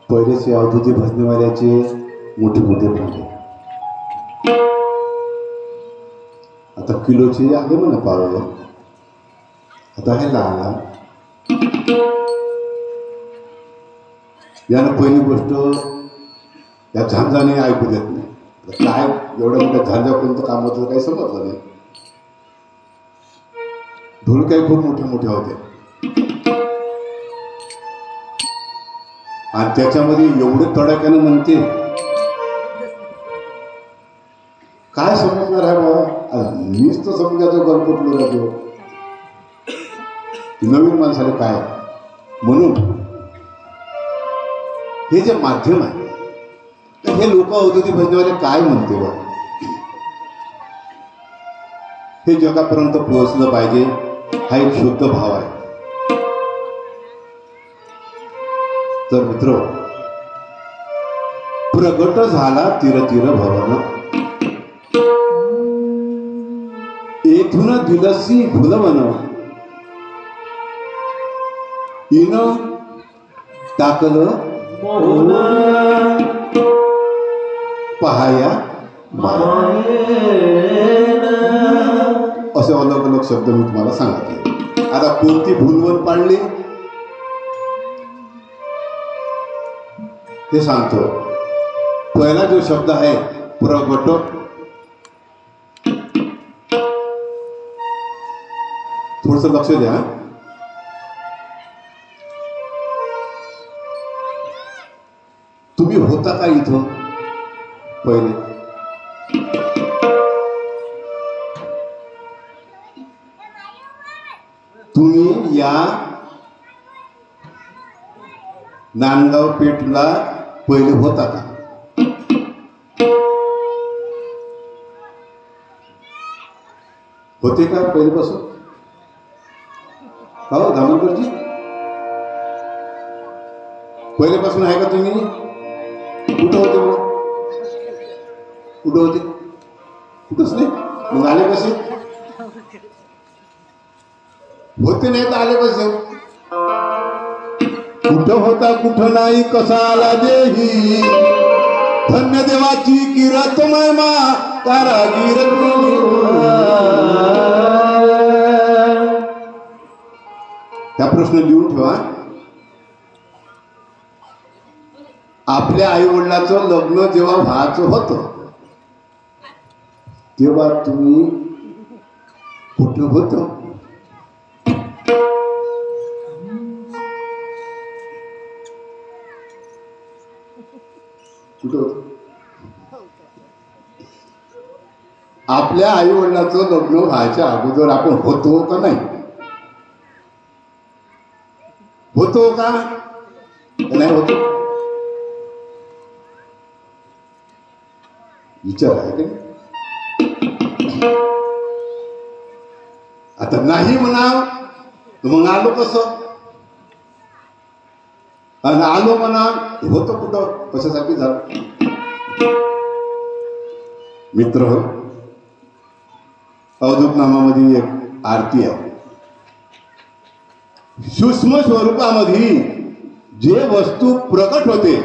पहिलेचे अवधूती भजनेवाल्याचे मोठे मोठे भांडे, आता किलोचे आले म्हणा पावलं. आता हे लहान यानं पहिली गोष्ट या झांजाने ऐकू देत नाही. काय एवढ्या मोठ्या झांजा कोणतं काम होतं काही समजलं नाही. ढोलक्या खूप मोठ्या मोठ्या होत्या आणि त्याच्यामध्ये एवढे तडाख्यानं म्हणते काय समजणार आहे बाबा. मीच तर समजायचं गलपटलो राहतो नवीन माणसाला काय. म्हणून हे जे माध्यम आहे तर हे लोक अवधूती भजनेवाले काय म्हणते बा हे जगापर्यंत पोहोचलं पाहिजे. हा एक शुद्ध भाव आहे. तर मित्र, प्रगट झाला तीर तीर भवन, येथून दिलसी भुलवन, इन टाकलं मोहन पहाया असे अलग अलग शब्द मी तुम्हाला सांगितले. आता कोणती भुलवण पाडली हे सांगतो. पहिला जो शब्द आहे प्रगट, थोडस लक्ष द्या. तुम्ही होता का इथं पहिले? तुम्ही या नांदगाव पेठला पहिले होता का? होते का पहिल्यापासून? हो धामणकरजी, पहिल्यापासून आहे का तुम्ही? कुठं होते मग? कुठं होते? कुठंच नाही. मग आले कसे? होते नाही तर आले कसे? कुठं होता कुठं नाही कसा आला देही, धन्य देवाची किरत महिमा कारागीर. हा प्रश्न लिहून ठेवा. आपल्या आई वडिलाचं लग्न जेव्हा व्हायचं होतं तेव्हा तुम्ही कुठं होतं? कुठं होतं? आपल्या आई वडिलाचं लग्न व्हायच्या अगोदर आपण होतो का नाही? होतो का नाही होतो? विचार आहे का? आता नाही म्हणा मग आलो कसं? आणि आलो म्हणा होतं कुठं? कशासाठी झालं? मित्र, अवधूत नामामध्ये एक आरती आहे. सूक्ष्म स्वरूपामध्ये जे वस्तू प्रकट होते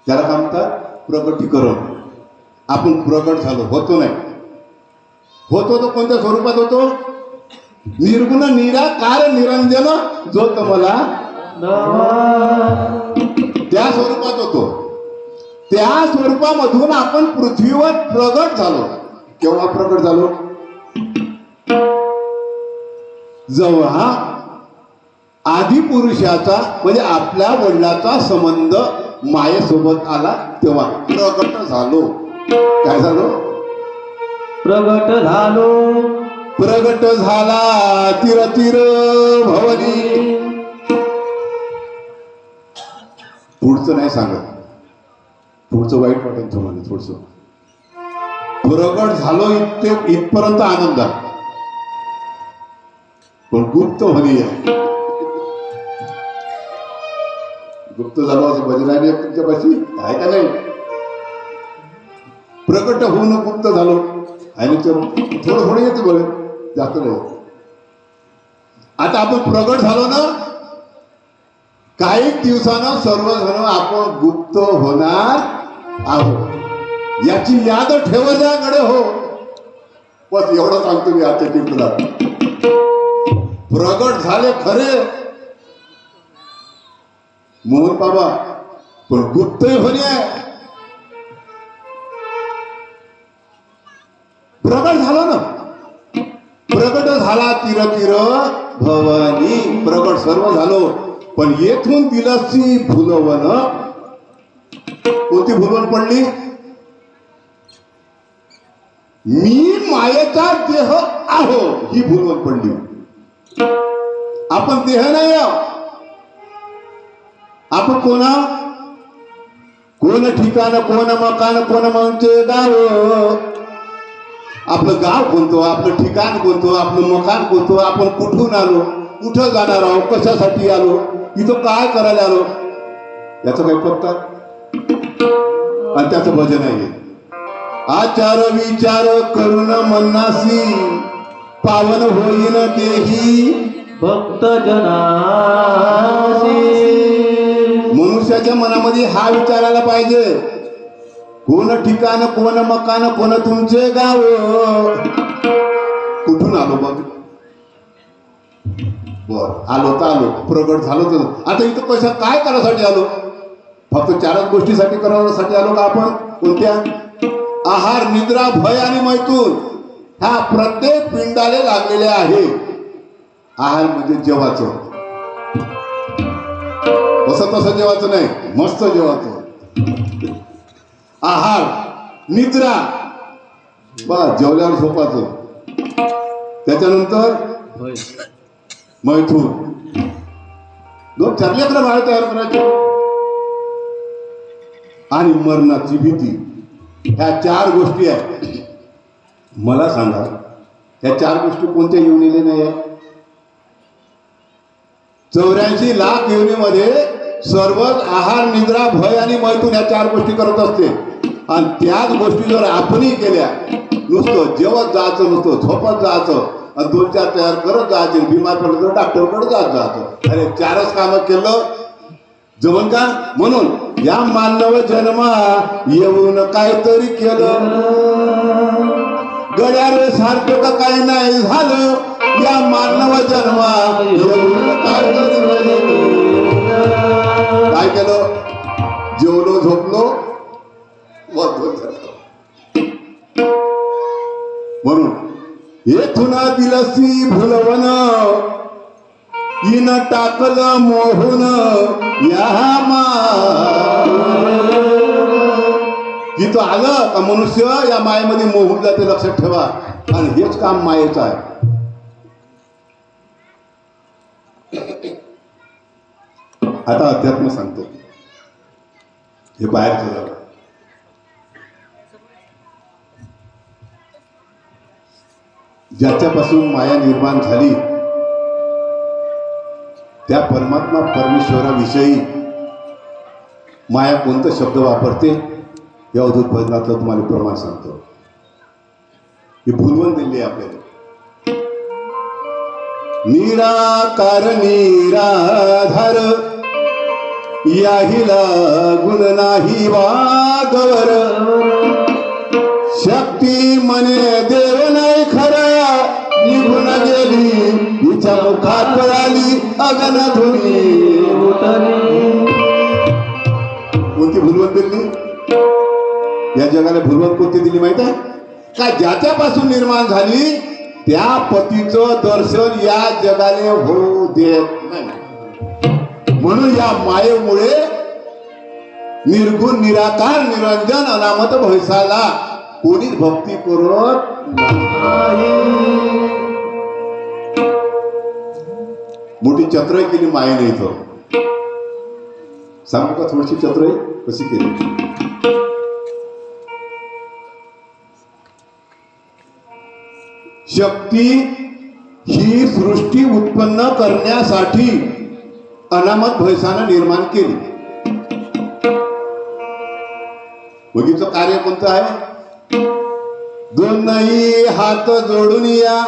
त्याला काय म्हणतात? प्रकटीकरण. आपण प्रकट झालो, होतो नाही. होतो तो कोणत्या स्वरूपात होतो? निर्गुण निराकार निरंजन जो तुम्हाला त्या स्वरूपात होतो. त्या स्वरूपामधून आपण पृथ्वीवर प्रगट झालो. केव्हा प्रगट झालो? जेव्हा आदि पुरुषाचा म्हणजे आपल्या वडिलाचा संबंध मायेसोबत आला तेव्हा प्रगट झालो. काय झालो? प्रगट झालो. प्रगट झाला तीर तीर भवनी. पुढचं नाही सांगत, पुढचं वाईट वाटेल तुम्हाला. थोडस प्रगट झालो इथपर्यंत आनंद आहे, पण गुप्त होणे आहे. गुप्त झालो असं भजनाने तुमच्यापाशी आहे का नाही? प्रकट होऊन गुप्त झालो आणि थोडं थोडं येते बरं, जास्त नाही. आता आपण प्रगट झालो ना काही दिवसानं सर्वजण आपण गुप्त होणार आहोत, याची याद ठेवत जा गडे हो. बस एवढं सांगतो मी आजच्या कीर्तनात. प्रगट झाले खरे मोहन बाबा, पण गुप्त होणे आहे. प्रगट झाला ना, प्रगट झाला तीर तीर भवानी, प्रगट सर्व झालो. पण येथून दिलसी भुलवन, कोणती भुलवण पडली? मी मायेचा देह आहो, ही भुलवण पडली. आपण देह नाही आहोत. आपण कोणा, कोण ठिकाण, कोण मकान, कोण म्हणते गाव. आपलं गाव कोणतं, आपलं ठिकाण कोणतं, आपलं मकान कोणतं, आपण कुठून आलो, कुठं जाणार आहोत, कशासाठी आलो, इथं काय करायला आलो, याचं काही पत्ता आणि त्याचं भजन आहे. आचार विचार करून मनासी पावन होईन तेही भक्त जनासी. मनुष्याच्या मनामध्ये हा विचारायला पाहिजे, कोण ठिकाण, कोण मकान, कोण तुमचे गाव, कुठून आलो बघ. बर, आलो तर आलो, प्रगट झालो तर. आता इथं कशा काय करायसाठी आलो? फक्त चारच गोष्टीसाठी करायसाठी आलो का आपण? कोणत्या? आहार, निद्रा, भय आणि मैथून, ह्या प्रत्येक पिंडाले लागलेले आहे. आहार म्हणजे जेवायचं, असं तसं जेवायचं नाही, मस्त जेवायचं. आहार, निद्रा, बस जेवल्यावर झोपायचं. त्याच्यानंतर मैथून, 2-4 लेकरं बाळ तयार करायचे. आणि मरणाची भीती, ह्या 4 गोष्टी आहेत. मला सांगा, ह्या 4 गोष्टी कोणत्या योनीले नाही आहे? 84 लाख योनीमध्ये सर्वच आहार, निद्रा, भय आणि मैथून ह्या 4 गोष्टी करत असते. आणि त्याच गोष्टी जर आपणही केल्या, नुसतं जेवत जायचं, नुसतं झोपत जायचं, आणि 2-4 तयार करत जायचे, बिमार पडलं तर डॉक्टरकडे जायचं. अरे 4च कामं केलं जमन का? म्हणून या मानव जन्मा येऊन काहीतरी केलं, गड्यारे सारखं का काही नाही झालं. या मानव जन्मा येऊन काहीतरी काय केलं? जेवलो, झोपलो, म्हणून येथून दिलसी भुलवन, इन टाकलं मोहून या जिथं आलं का मनुष्य या मायेमध्ये मोहून जाते, लक्षात ठेवा. आणि हेच काम मायेचं आहे. आता अध्यात्म सांगतो, हे बाहेरचं झालं. ज्याच्यापासून माया निर्माण झाली त्या परमात्मा परमेश्वराविषयी माया कोणता शब्द वापरते या अवधूत भजनातलं तुम्हाला प्रमाण सांगतो. हे भुलवण दिले आपल्याला. निराकार निराधार याही लागून नाही वागवर, शक्ती मने देव नाही खरा, निघून गेली हिच्या मुखात पळाली अगन धुनी उतरी. कोणती भुलवण दिली? या जगाला भुलवण कोणती दिली माहित आहे का? ज्याच्यापासून निर्माण झाली त्या पतीचं दर्शन या जगाने होऊ देत नाही. म्हणून या मायेमुळे निर्गुण, निराकार, निरंजन, अनामत भैसाला कोणीच भक्ती करत नाही. मोठी चत्र केली मायेने. इथं सांगू का थोडीशी चत्र कशी केली? शक्ती ही सृष्टी उत्पन्न करण्यासाठी अनामत भैसानं निर्माण केली. बघीचं कार्य कोणतं आहे? दोनही हात जोडून या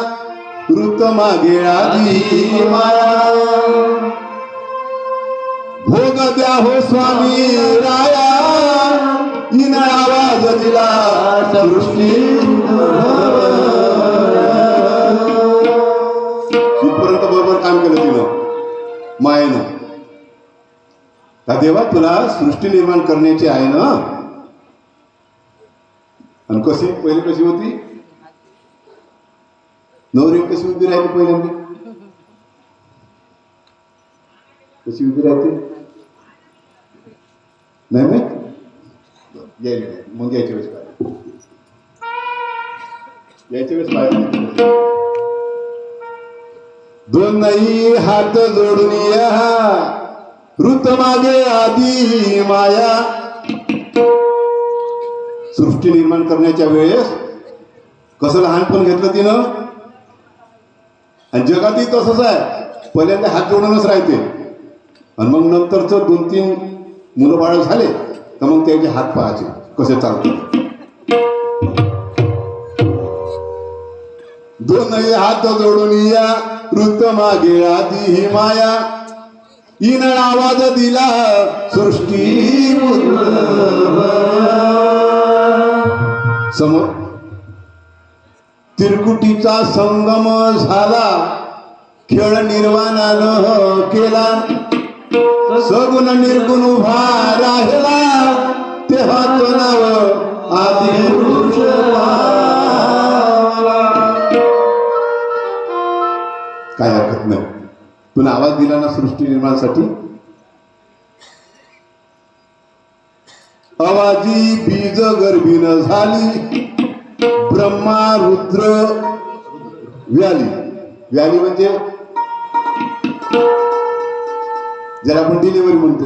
ऋत मागे आधी माया. भोग द्या हो स्वामी राया इन आवाज दिला सृष्टी इथपर्यंत बरोबर काम केलं तिनं मायेनं. का देवा तुला सृष्टी निर्माण करण्याची आहे ना. आणि कशी पहिली कशी होती नवरी कशी उभी राहिली पहिल्यांदा कशी उभी राहते नाही मग यायच्या वेळेस पाहिजे दोन नाही हात जोडून या ऋत मागे आधी माया. सृष्टी निर्माण करण्याच्या वेळेस कसं लहानपण घेतलं तिनं. आणि जगातही तसंच आहे पहिल्यांदा हात जोडूनच राहते आणि मग नंतरच 2-3 मुलं बाळ झाले तर मग त्याचे हात पाहायचे कसे चालतात. दोनही हात जोडून या ऋत मागे आधी ही माया इन आवाज दिला सृष्टी समोर तिरकुटीचा संगम झाला खेळ निर्वाणानं केला सगुण निर्गुण उभा राहिला तेव्हा तो नाव आदी पुरुष काय हरकत नाही. तुला आवाज दिला ना सृष्टी निर्माणासाठी. आवाजी बीज गर्भीन झाली ब्रह्मा रुद्र व्याली. व्याली म्हणजे ज्याला आपण डिलिव्हरी म्हणतो.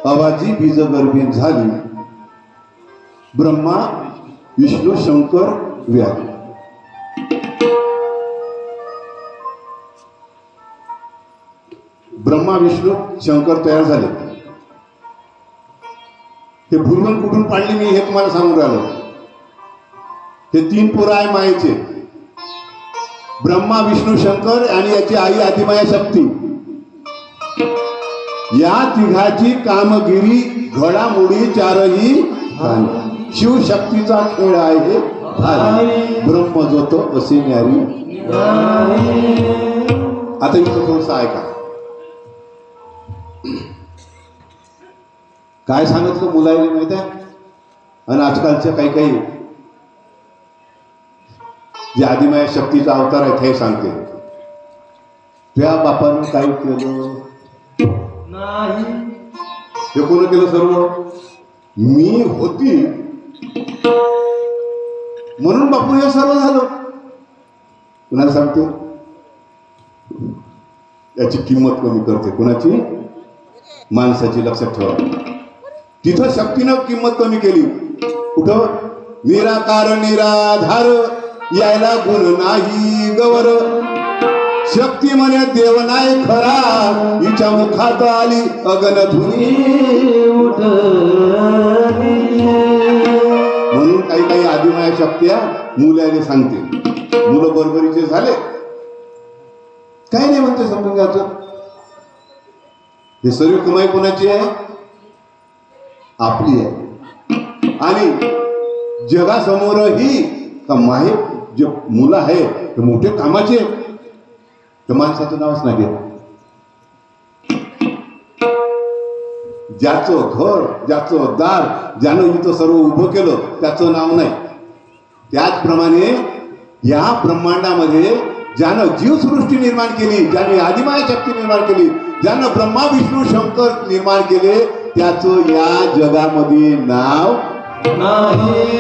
आवाजी बीज गर्भीन झाली ब्रह्मा विष्णू शंकर व्याली. ब्रह्मा विष्णू शंकर तयार झाले. हे भुरवण कुठून पाडली मी हे तुम्हाला सांगून राहिलो. हे 3 पोरं आहे मायेचे ब्रह्मा विष्णू शंकर आणि याची आई आदिमाया शक्ती. या तिघाची कामगिरी घडामोडी चारही शिवशक्तीचा खेळ आहे ब्रह्म जोत असे न्यारी. आता इथं थोडंसं ऐका काय सांगितलं मुलाला माहित आहे. आणि आजकालच्या काही जे आदिमाया शक्तीचा अवतार आहे हे सांगते त्या बापानं काय केलं नाही. हे कोण केलं सर्व मी होती म्हणून बापू हे सर्व झालं. कुणाला सांगतो याची किंमत कमी करते. कुणाची माणसाची. लक्षात ठेवा तिथं शक्तीनं किंमत कमी केली. कुठं निराकार निराधार यायला गुण नाही गवर शक्ती म्हणे देव नाही खरा हिच्या मुखात आली अगनधुनी. म्हणून काही आदिमाया शक्त्या मुलाने सांगते. मुलं बरोबरीचे झाले काही नाही म्हणते समजून घ्यायचं. हे सर्व कमाई कोणाची आहे आपली आहे. आणि जगासमोरही कमाई जे मुलं आहे ते मोठे कामाचे तर माणसाचं नावच नाही घेत. ज्याचं घर ज्याचं दार ज्यानं इथं सर्व उभं केलं त्याचं नाव नाही. त्याचप्रमाणे या ब्रह्मांडामध्ये ज्यानं जीवसृष्टी निर्माण केली ज्याने आदिमाया शक्ती निर्माण केली ज्यानं ब्रह्मा विष्णू शंकर निर्माण केले त्याचं या जगामध्ये नाव नाही.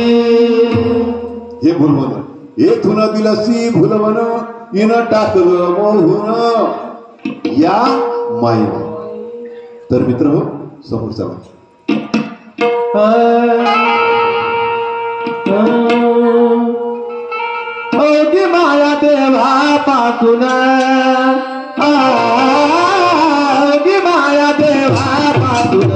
हे भुलवन येथून दिलसी भुलवन इन टाकलं मोहून या मायेनं. तर मित्र हो समोर चला. माया देवा पासून माया देवा पासून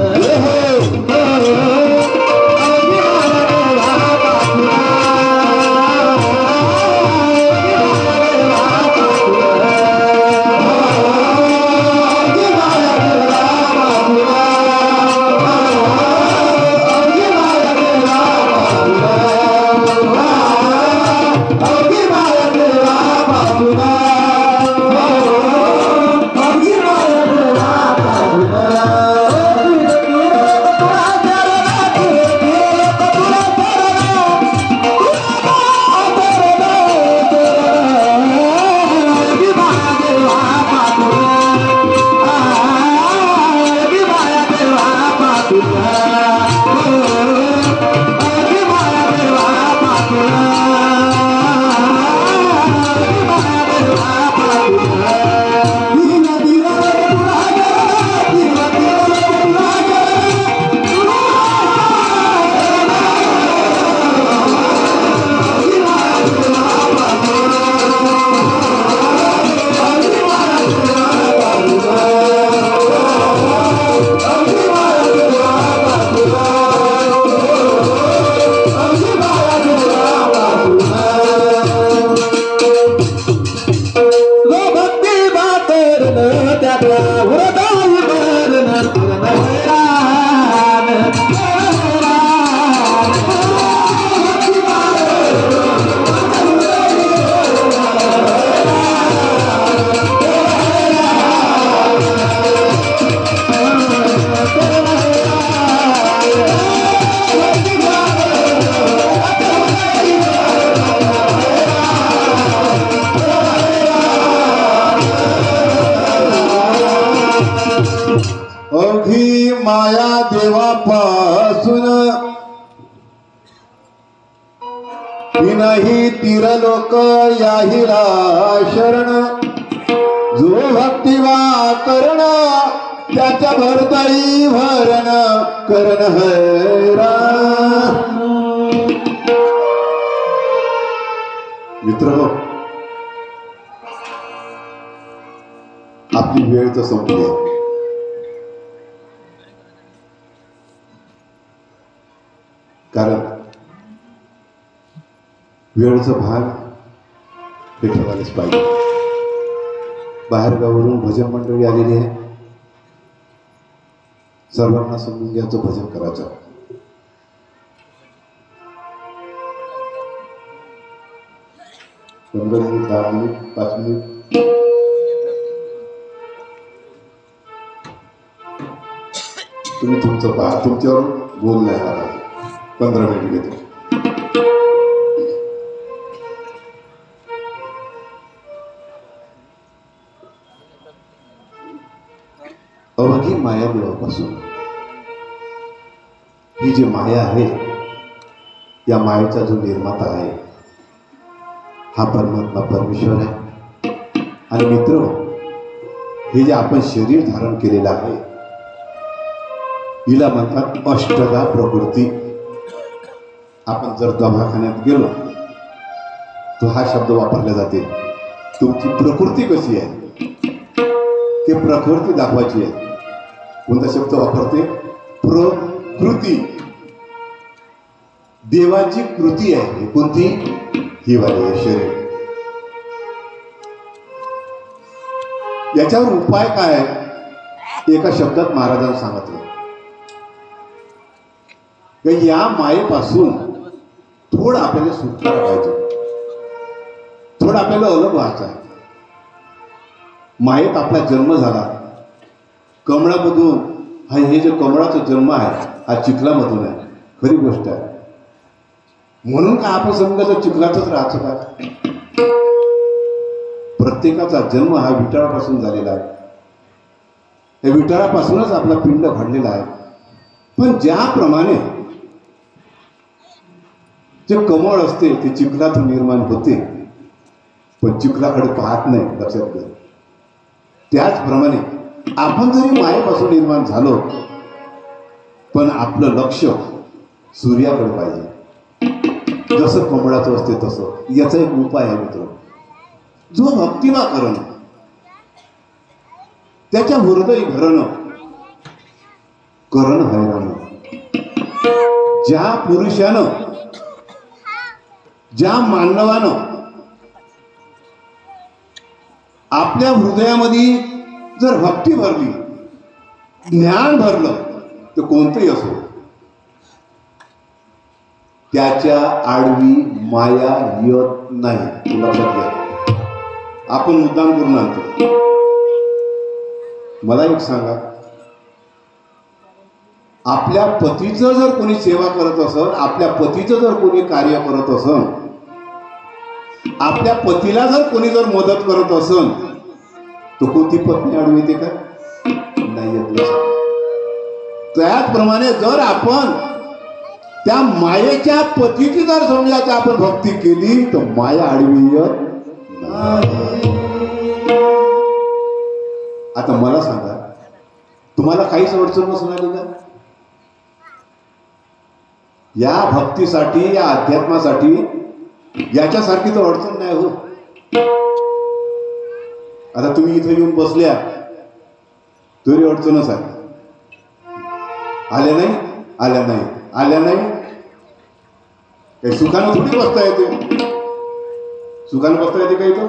लोक याहिला शरण, जो भक्तिवा करण त्याच्या भरतळी भरण करण हैराण. मित्र हो, आपली वेळ तर संपली आहे. कारण वेळेचं भान हे ठेवायलाच पाहिजे. बाहेरगावावरून भजन मंडळी आलेली आहे, सर्वांना समजून घ्यायचं, भजन करायचं. 15 मिनिट, 10 मिनिट, 5 मिनिट तुम्ही तुमचं पहा, तुमच्यावर बोल नाही आला. 15 मिनिट घेतो. अवघी माया देवापासून, ही जी माया आहे, या मायेचा जो निर्माता आहे हा परमात्मा परमेश्वर आहे. आणि मित्र, हे जे आपण शरीर धारण केलेलं आहे हिला म्हणतात अष्टदा प्रकृती. आपण जर दवाखान्यात गेलो तर हा शब्द वापरला जाते, तुमची प्रकृती कशी आहे ते प्रकृती दाखवायची आहे. कोणता शब्द वापरते? प्रकृती. देवाची कृती आहे. कोणती? ही वाली शरीर. याच्यावर उपाय काय? एका शब्दात महाराजांनी सांगितलं, या मायेपासून थोडं आपल्याला सुटका पाहिजे, थोडं आपल्याला अलग व्हायचं आहे. मायेत आपला जन्म झाला कमळामधून. हे जे कमळाचा जन्म आहे हा चिखलामधून आहे, खरी गोष्ट आहे. म्हणून का आपण समजायचं चिखलातच राहायचं का? प्रत्येकाचा जन्म हा विटाळापासून झालेला आहे. या विटाळापासूनच आपला पिंड घडलेला आहे. पण ज्याप्रमाणे जे कमळ असते ते चिखलातून निर्माण होते, पण चिखलाकडे पाहत नाही, लक्षात घ्या. त्याचप्रमाणे आपण जरी मायेपासून निर्माण झालो, पण आपलं लक्ष सूर्याकडे पाहिजे. जसं कमळाचं असते तसं. याचा एक उपाय आहे मित्र, जो भक्तिमा करण, त्याच्या हृदय भरण करण हैराण. ज्या पुरुषानं, ज्या मानवानं आपल्या हृदयामध्ये जर भक्ती भरली, ज्ञान भरलं, तर कोणतंही असो त्याच्या आडवी माया येत नाही. लक्षात घ्या. आपण मुद्दाम करून आणतो. मला एक सांगा, आपल्या पतीचं जर कोणी सेवा करत असेल, आपल्या पतीचं जर कोणी कार्य करत असेल, आपल्या पतीला जर कोणी जर मदत करत असेल, तो कोणती पत्नी आडवी येते का? नाही येत. त्याचप्रमाणे जर आपण त्या मायेच्या पतीची जर समजायची आपण भक्ती केली, तर माया आडवी येत नाही. आता मला सांगा, तुम्हाला काहीच अडचण नसून आली का? या भक्तीसाठी, या अध्यात्मासाठी याच्यासारखी तर अडचण नाही हो. आता तुम्ही इथे येऊन बसल्या तरी अडचणच आहे. आल्या नाही, आल्या नाही, आल्या नाही. काही सुखानं थोडी बसता येते. सुखानं बसता येते काही तर.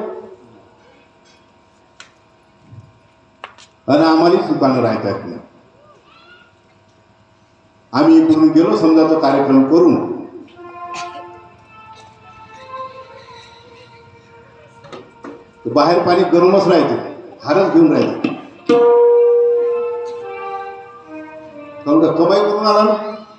आणि आम्हाला सुखानं राहता येत नाही. आम्ही इकडून गेलो समजा तो कार्यक्रम करून, बाहेर पाणी गरमच राहते, हारच घेऊन राहते. कमाई करून आला ना,